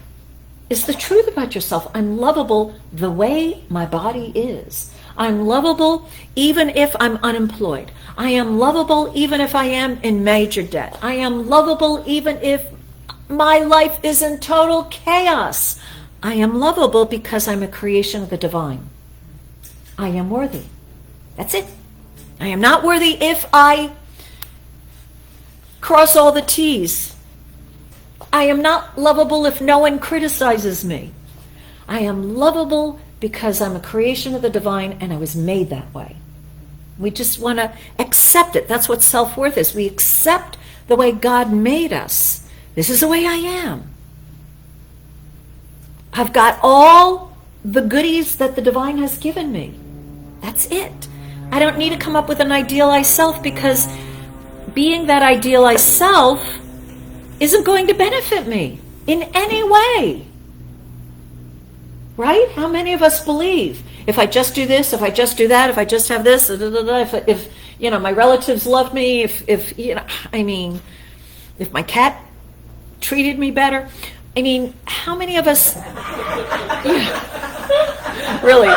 is the truth about yourself. I'm lovable the way my body is. I'm lovable even if I'm unemployed. I am lovable even if I am in major debt. I am lovable even if my life is in total chaos. I am lovable because I'm a creation of the divine. I am worthy. That's it. I am not worthy if I cross all the T's. I am not lovable if no one criticizes me. I am lovable because I'm a creation of the divine and I was made that way. We just want to accept it. That's what self-worth is. We accept the way God made us. This is the way I am. I've got all the goodies that the divine has given me. That's it. I don't need to come up with an idealized self because being that idealized self isn't going to benefit me in any way. Right? How many of us believe if I just do this, if I just do that, if I just have this, if my relatives love me, if my cat treated me better, how many of us really,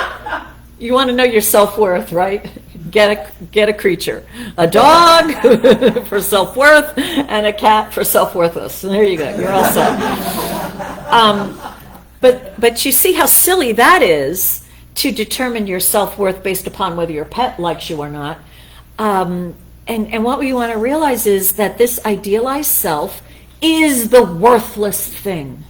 you want to know your self-worth, right? Get a creature, a dog for self-worth and a cat for self-worthless. There you go. You're all set. But you see how silly that is to determine your self-worth based upon whether your pet likes you or not. And what we want to realize is that this idealized self is the worthless thing.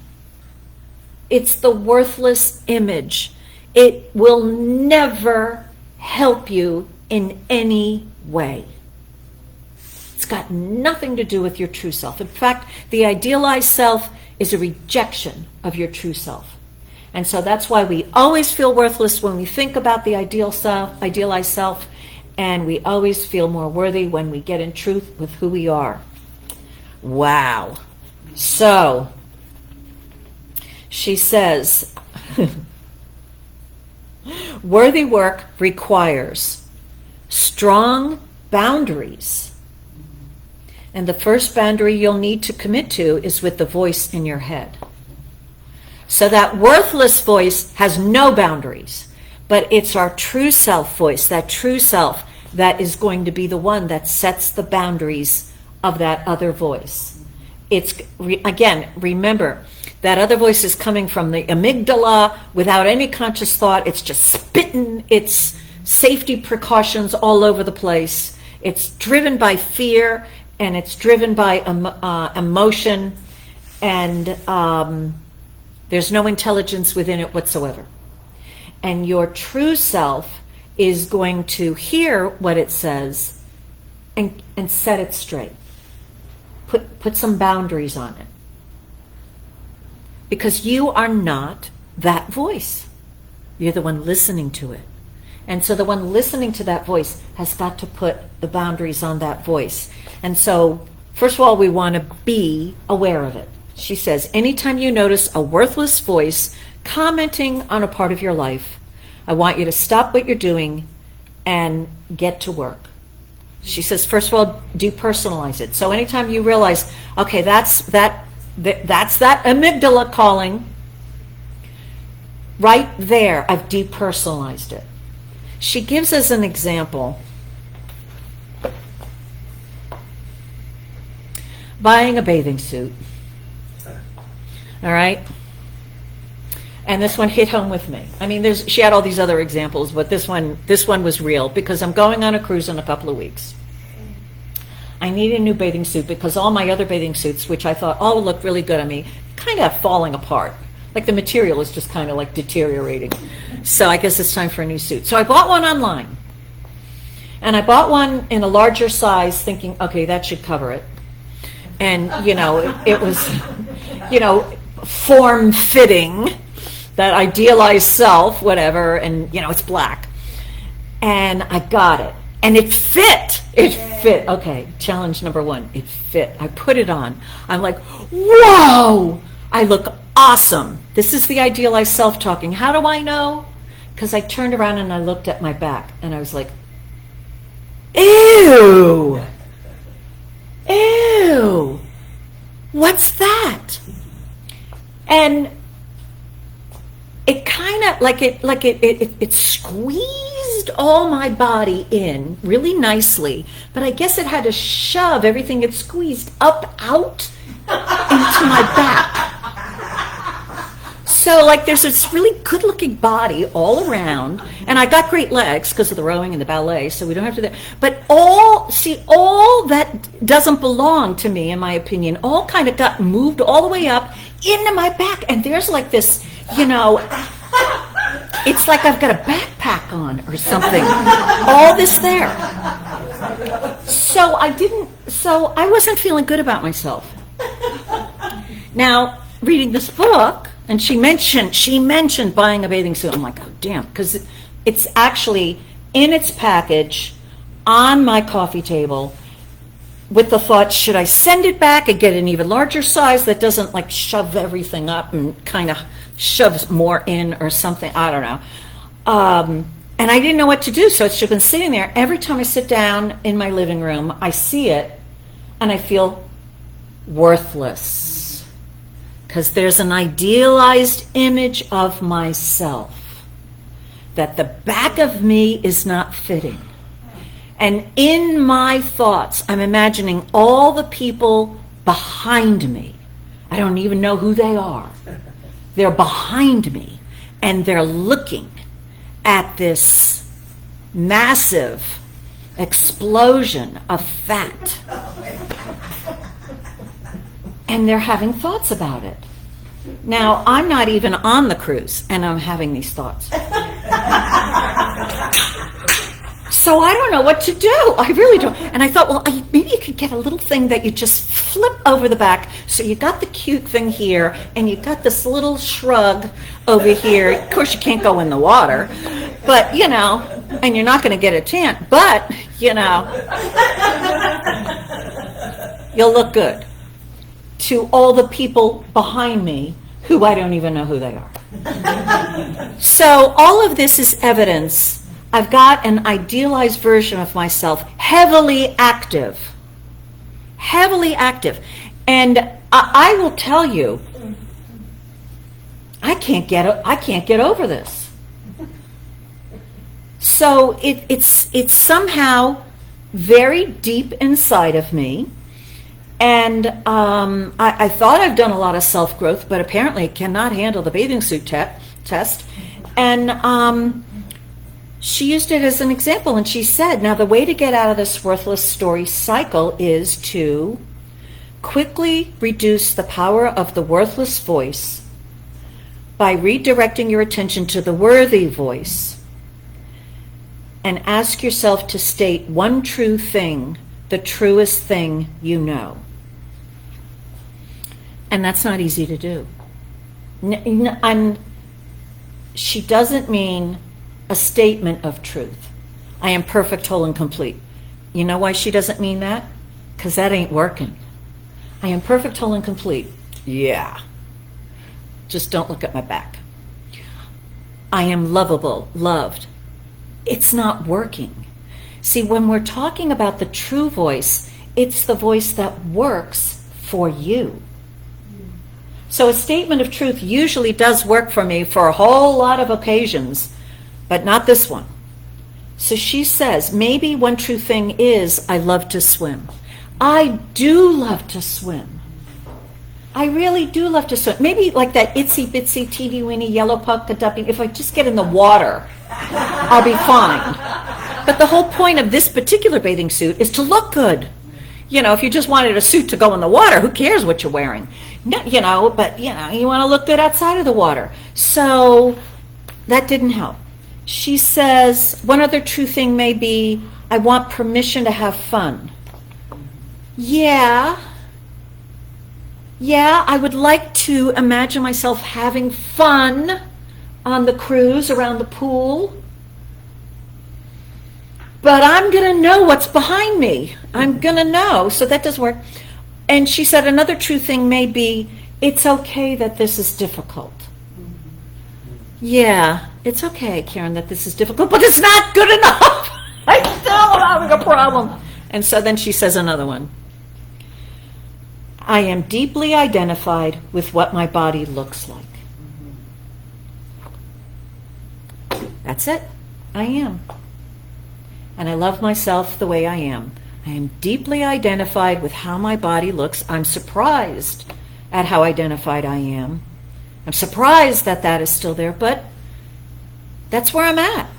It's the worthless image. It will never help you in any way. It's got nothing to do with your true self. In fact, the idealized self is a rejection of your true self. And so that's why we always feel worthless when we think about the idealized self, and we always feel more worthy when we get in truth with who we are. Wow. So, she says, worthy work requires strong boundaries. And the first boundary you'll need to commit to is with the voice in your head. So that worthless voice has no boundaries, but it's our true self voice, that true self, that is going to be the one that sets the boundaries of that other voice. Again, remember, that other voice is coming from the amygdala without any conscious thought. It's just spitting its safety precautions all over the place. It's driven by fear, and it's driven by emotion, and there's no intelligence within it whatsoever. And your true self is going to hear what it says and set it straight. Put some boundaries on it. Because you are not that voice. You're the one listening to it. And so the one listening to that voice has got to put the boundaries on that voice. And so, first of all, we want to be aware of it. She says, anytime you notice a worthless voice commenting on a part of your life, I want you to stop what you're doing and get to work. She says, first of all, depersonalize it. So anytime you realize, okay, that's that amygdala calling, right there, I've depersonalized it. She gives us an example. Buying a bathing suit. All right? And this one hit home with me. I mean, she had all these other examples, but this one was real because I'm going on a cruise in a couple of weeks. I need a new bathing suit because all my other bathing suits, which I thought, oh, look really good on me, kind of falling apart. Like the material is just kind of like deteriorating. So I guess it's time for a new suit. So I bought one online. And I bought one in a larger size thinking, okay, that should cover it. And, it was, form-fitting, that idealized self, whatever, and, it's black. And I got it. And it fit. It fit. Okay, challenge number one. It fit. I put it on. I'm like, whoa! I look awesome. This is the idealized self talking. How do I know? Because I turned around and I looked at my back and I was like, ew! Ew! What's that? And it kind of it squeezed all my body in really nicely, but I guess it had to shove everything it squeezed out into my back. So there's this really good-looking body all around, and I got great legs because of the rowing and the ballet, so we don't have to do that. But all that doesn't belong to me, in my opinion, all kind of got moved all the way up into my back, and there's this, it's like I've got a backpack on or something. All this there. So I wasn't feeling good about myself. Now, reading this book, and she mentioned buying a bathing suit. I'm like, oh, damn, because it's actually in its package on my coffee table with the thought, should I send it back and get an even larger size that doesn't like shove everything up and kind of shoves more in or something? I don't know. And I didn't know what to do, so it's just been sitting there. Every time I sit down in my living room, I see it, and I feel worthless. Because there's an idealized image of myself that the back of me is not fitting. And in my thoughts, I'm imagining all the people behind me. I don't even know who they are. They're behind me, and they're looking at this massive explosion of fat. And they're having thoughts about it. Now, I'm not even on the cruise, and I'm having these thoughts. So I don't know what to do. I really don't. And I thought, well, maybe you could get a little thing that you just flip over the back. So you got the cute thing here, and you got this little shrug over here. Of course, you can't go in the water, but, you know, and you're not going to get a tan, but, you know, you'll look good to all the people behind me who I don't even know who they are. So all of this is evidence. I've got an idealized version of myself, heavily active. And I will tell you, I can't get over this. So it's somehow very deep inside of me. And I thought I've done a lot of self-growth, but apparently I cannot handle the bathing suit test. And she used it as an example, and she said, now the way to get out of this worthless story cycle is to quickly reduce the power of the worthless voice by redirecting your attention to the worthy voice, and ask yourself to state one true thing, the truest thing you know. And that's not easy to do. She doesn't mean a statement of truth. I am perfect, whole, and complete. You know why she doesn't mean that? Because that ain't working. I am perfect, whole, and complete. Yeah. Just don't look at my back. I am lovable, loved. It's not working. See, when we're talking about the true voice, it's the voice that works for you. So a statement of truth usually does work for me for a whole lot of occasions, but not this one. So she says, maybe one true thing is, I love to swim. I do love to swim. I really do love to swim. Maybe like that itsy bitsy teeny weeny yellow polka dumping. If I just get in the water, I'll be fine. But the whole point of this particular bathing suit is to look good. You know, if you just wanted a suit to go in the water, who cares what you're wearing? No, you know, but you know, you want to look good outside of the water. So that didn't help. She says, one other true thing may be, I want permission to have fun. Yeah, I would like to imagine myself having fun on the cruise around the pool. But I'm going to know what's behind me. I'm going to know. So that doesn't work. And she said another true thing may be, it's okay that this is difficult. Yeah, it's okay, Karen, that this is difficult, but it's not good enough. I'm still having a problem. And so then she says another one. I am deeply identified with what my body looks like. That's it. I am. And I love myself the way I am. I am deeply identified with how my body looks. I'm surprised at how identified I am. I'm surprised that that is still there, but that's where I'm at.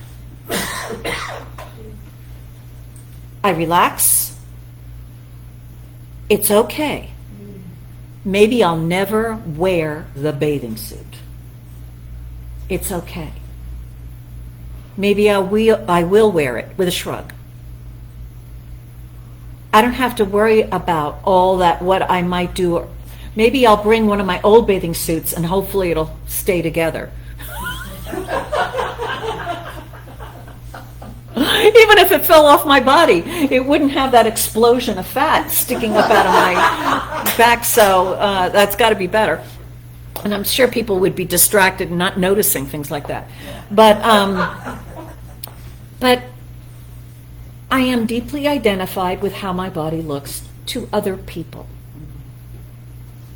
I relax. It's okay. Maybe I'll never wear the bathing suit. It's okay. Maybe I will wear it with a shrug. I don't have to worry about all that, what I might do. Maybe I'll bring one of my old bathing suits and hopefully it'll stay together. Even if it fell off my body, it wouldn't have that explosion of fat sticking up out of my back, so that's got to be better. And I'm sure people would be distracted and not noticing things like that. But I am deeply identified with how my body looks to other people.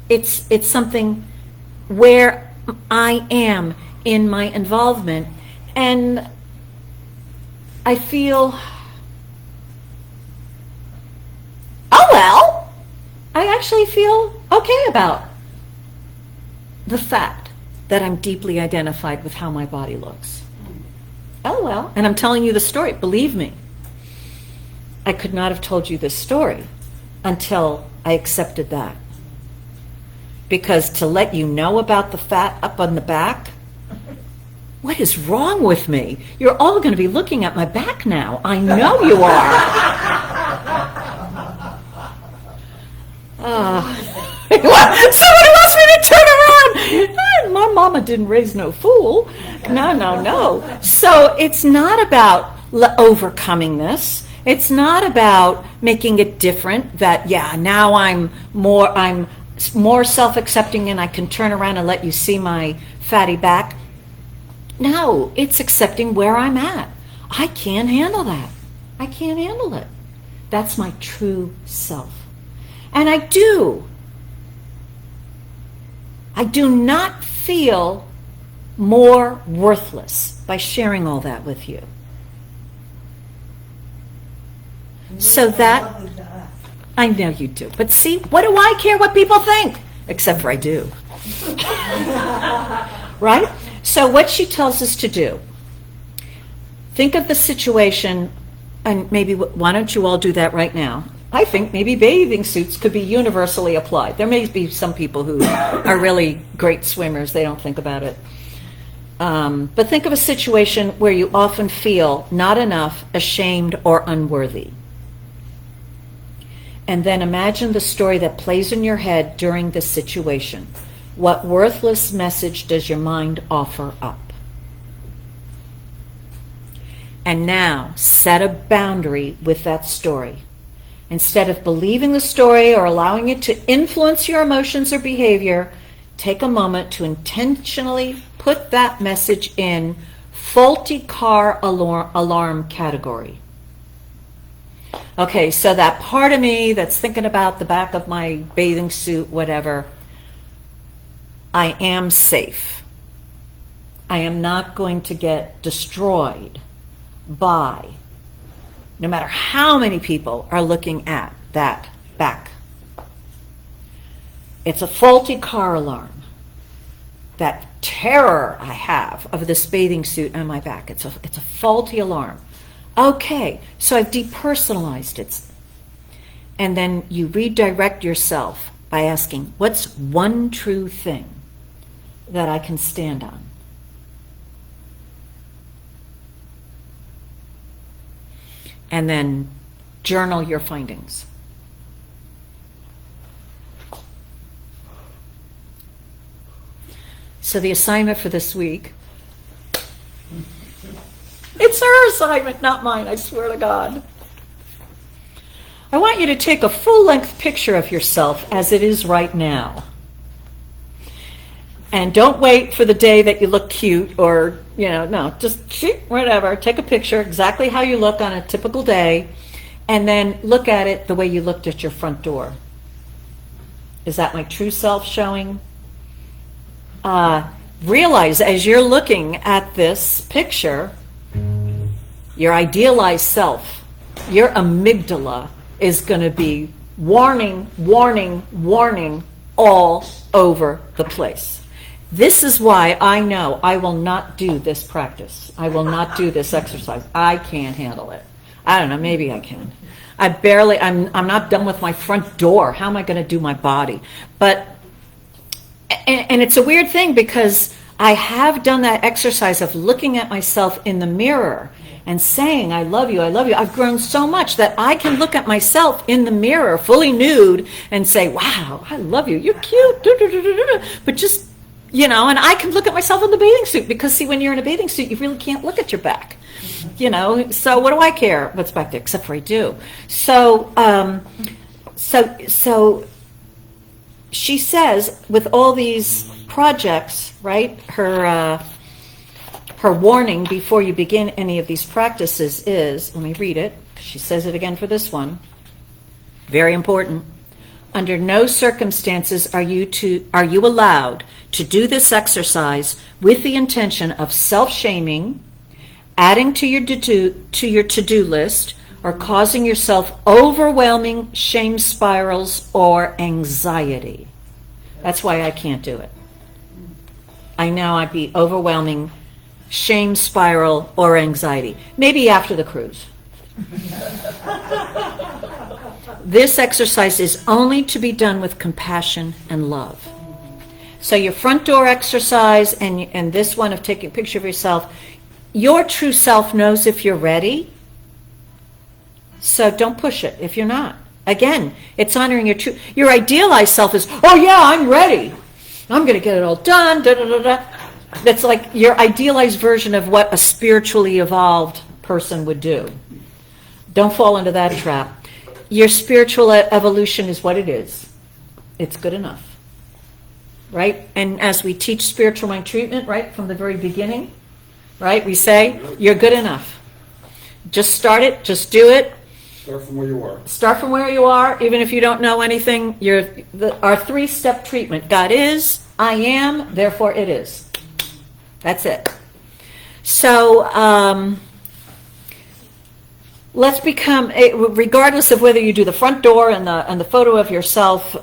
It's something where I am in my involvement, and I feel, oh well, I actually feel okay about the fact that I'm deeply identified with how my body looks. Oh well, and I'm telling you the story, believe me. I could not have told you this story until I accepted that. Because to let you know about the fat up on the back, what is wrong with me? You're all going to be looking at my back now. I know you are. Somebody wants me to turn around. My mama didn't raise no fool. No. So it's not about overcoming this. It's not about making it different that, now I'm more self-accepting and I can turn around and let you see my fatty back. No, it's accepting where I'm at. I can't handle that. I can't handle it. That's my true self. And I do not feel more worthless by sharing all that with you. So that, I know you do. But see, what do I care what people think? Except for I do. Right? So what she tells us to do, think of the situation, and maybe, why don't you all do that right now? I think maybe bathing suits could be universally applied. There may be some people who are really great swimmers. They don't think about it. But think of a situation where you often feel not enough, ashamed, or unworthy. And then imagine the story that plays in your head during this situation. What worthless message does your mind offer up? And now, set a boundary with that story. Instead of believing the story or allowing it to influence your emotions or behavior, take a moment to intentionally put that message in faulty car alarm category. Okay, so that part of me that's thinking about the back of my bathing suit, whatever, I am safe. I am not going to get destroyed by, no matter how many people are looking at that back. It's a faulty car alarm. That terror I have of this bathing suit on my back, it's a faulty alarm. Okay, so I've depersonalized it. And then you redirect yourself by asking, what's one true thing that I can stand on? And then journal your findings. So the assignment for this week, it's her assignment, not mine, I swear to God. I want you to take a full-length picture of yourself as it is right now. And don't wait for the day that you look cute or, no, just whatever. Take a picture exactly how you look on a typical day, and then look at it the way you looked at your front door. Is that my true self showing? Realize as you're looking at this picture, your idealized self, your amygdala is going to be warning, warning, warning all over the place. This is why I know I will not do this practice. I will not do this exercise. I can't handle it. I don't know, maybe I can. I'm not done with my front door. How am I going to do my body? But, and it's a weird thing because I have done that exercise of looking at myself in the mirror and saying, I love you, I love you. I've grown so much that I can look at myself in the mirror, fully nude, and say, wow, I love you, you're cute, but just, and I can look at myself in the bathing suit, because see, when you're in a bathing suit, you really can't look at your back. So what do I care what's back there? Except for I do. So she says, with all these projects, right? Her warning before you begin any of these practices is, let me read it. She says it again for this one. Very important. Under no circumstances are you allowed to do this exercise with the intention of self-shaming, adding to your to-do list, or causing yourself overwhelming shame spirals or anxiety. That's why I can't do it. I know I'd be overwhelming shame spiral or anxiety. Maybe after the cruise. This exercise is only to be done with compassion and love. So your front door exercise and this one of taking a picture of yourself, your true self knows if you're ready. So don't push it if you're not. Again, it's honoring your idealized self is, oh yeah, I'm ready. I'm going to get it all done. Da, da, da, da. That's like your idealized version of what a spiritually evolved person would do. Don't fall into that trap. Your spiritual evolution is what it is. It's good enough. Right? And as we teach spiritual mind treatment, right, from the very beginning, right, we say, you're good enough. Just start it, just do it. Start from where you are. Start from where you are, even if you don't know anything. Our 3-step treatment. God is, I am, therefore it is. That's it. So, let's become, regardless of whether you do the front door and the photo of yourself,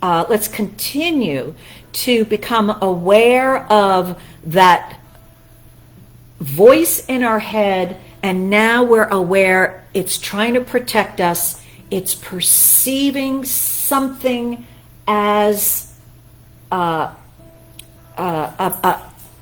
let's continue to become aware of that voice in our head, and now we're aware it's trying to protect us. It's perceiving something as an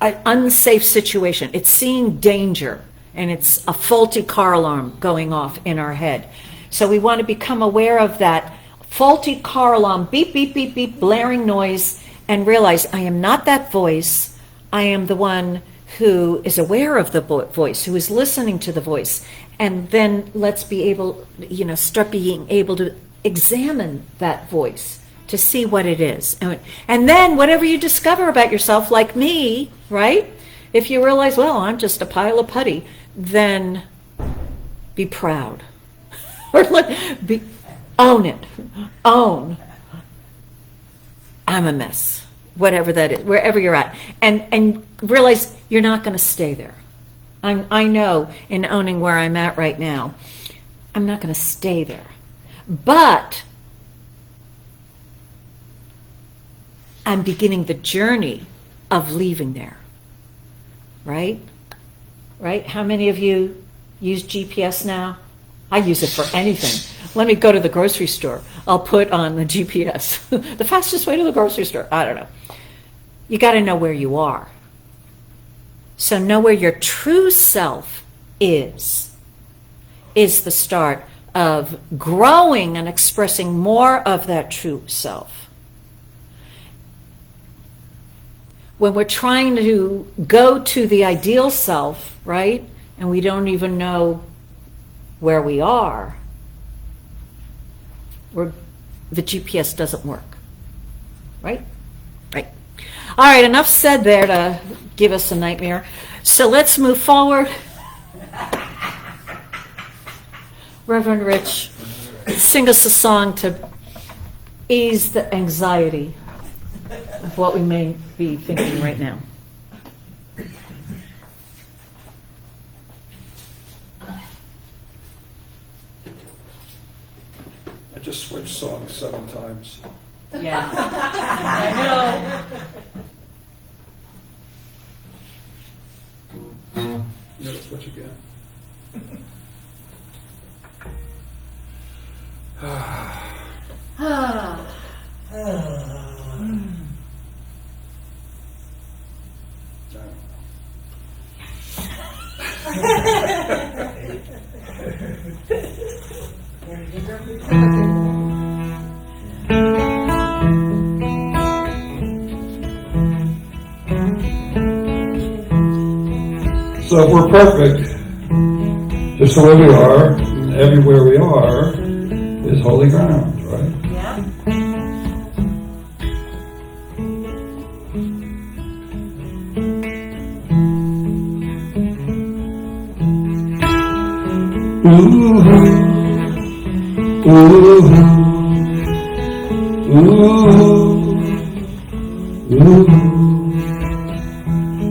unsafe situation. It's seeing danger. And it's a faulty car alarm going off in our head. So we want to become aware of that faulty car alarm, beep, beep, beep, beep, blaring noise, and realize I am not that voice. I am the one who is aware of the voice, who is listening to the voice. And then let's be able, start being able to examine that voice to see what it is. And then whatever you discover about yourself, like me, right? If you realize, well, I'm just a pile of putty, then be proud. Or own it. Own. I'm a mess. Whatever that is, wherever you're at. And realize you're not going to stay there. I know in owning where I'm at right now, I'm not going to stay there. But I'm beginning the journey of leaving there. Right? Right? How many of you use GPS now? I use it for anything. Let me go to the grocery store. I'll put on the GPS. The fastest way to the grocery store. I don't know. You got to know where you are. So know where your true self is the start of growing and expressing more of that true self. When we're trying to go to the ideal self, right, and we don't even know where we are, the GPS doesn't work, right? Right. All right, enough said there to give us a nightmare. So let's move forward. Reverend Rich, sing us a song to ease the anxiety of what we may be thinking right now. I just switched songs 7 times. Yeah, I know. You gotta switch again. So So if we're perfect, just the way we are, and everywhere we are, is holy ground, right? Yeah. Ooh, ooh, ooh, ooh.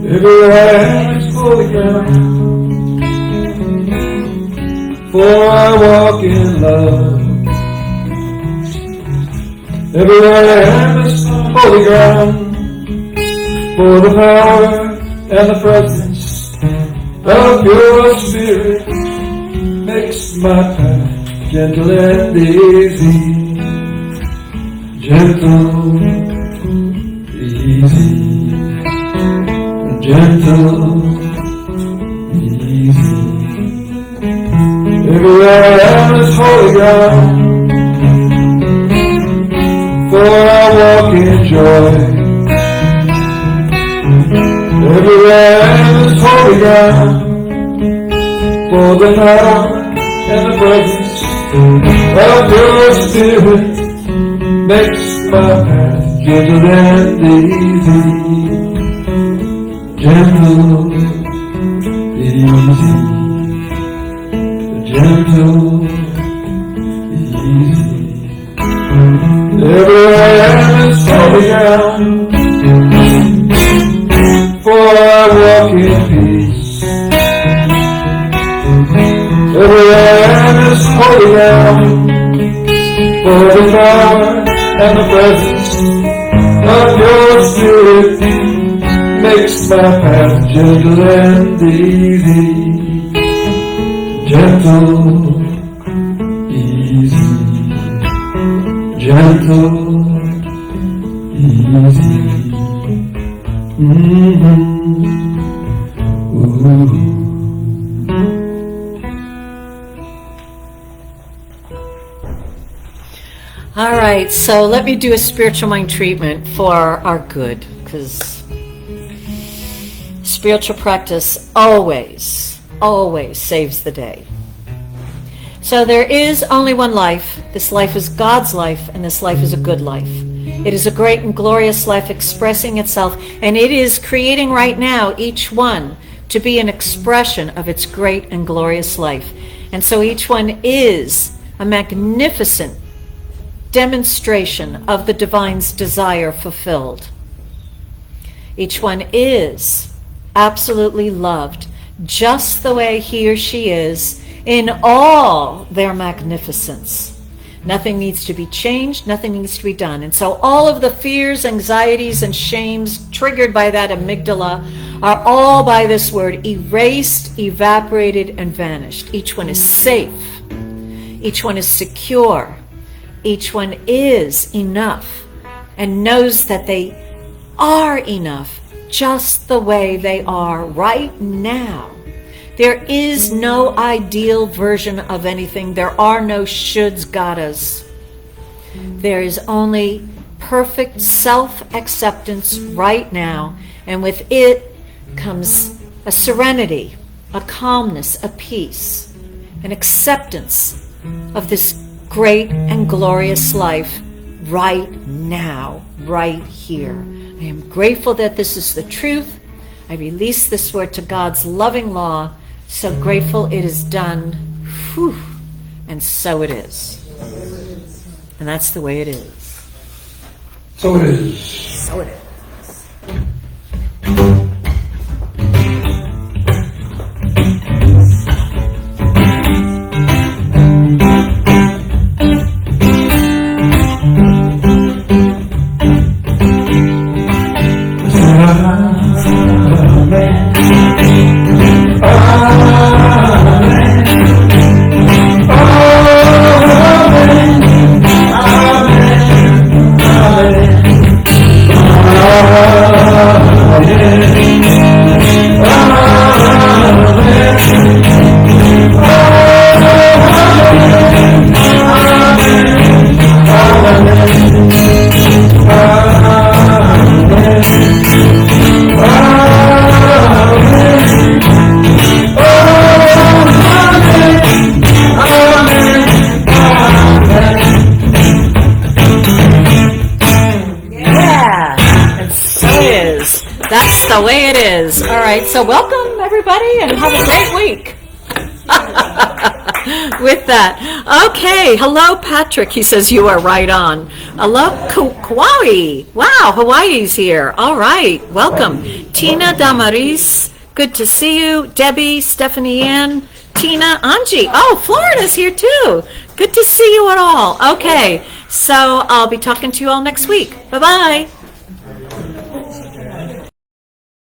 Everywhere I am is holy ground, for I walk in love. Everywhere I am is holy ground, for the power and the presence of your Spirit makes my path gentle and easy. Gentle, easy. Gentle, easy. Everywhere I am is holy ground, for I walk in joy. Everywhere I am is holy ground, for the power and the presence of your Spirit makes my path gentle and easy. Gentle, easy. Gentle, easy. Everywhere I am is holy ground, for I walk in peace. Everywhere I am is holy ground, for the power and the presence of your Spirit makes my path gentle and easy. Gentle, easy. Gentle, easy. Ooh. All right, so let me do a spiritual mind treatment for our good, because spiritual practice always saves the day. So there is only one life. This life is God's life, and this life is a good life. It is a great and glorious life expressing itself, and it is creating right now each one to be an expression of its great and glorious life. And so each one is a magnificent demonstration of the divine's desire fulfilled. Each one is absolutely loved just the way he or she is in all their magnificence. Nothing needs to be changed, nothing needs to be done. And so all of the fears, anxieties, and shames triggered by that amygdala are all by this word erased, evaporated, and vanished. Each one is safe. Each one is secure. Each one is enough and knows that they are enough just the way they are right now. There is no ideal version of anything. There are no shoulds, gottas. There is only perfect self-acceptance right now, and with it comes a serenity, a calmness, a peace, an acceptance of this great and glorious life right now, right here. I am grateful that this is the truth. I release this word to God's loving law. So grateful it is done. Whew. And so it is. And that's the way it is. So it is. So it is. the way it is. All right, so welcome everybody and have a great week. With that. Okay, hello Patrick. He says you are right on. Hello Kauai. Wow, Hawaii's here. All right, welcome. Tina Damaris, good to see you. Debbie, Stephanie Ann, Tina, Angie. Oh, Florida's here too. Good to see you at all. Okay, so I'll be talking to you all next week. Bye-bye.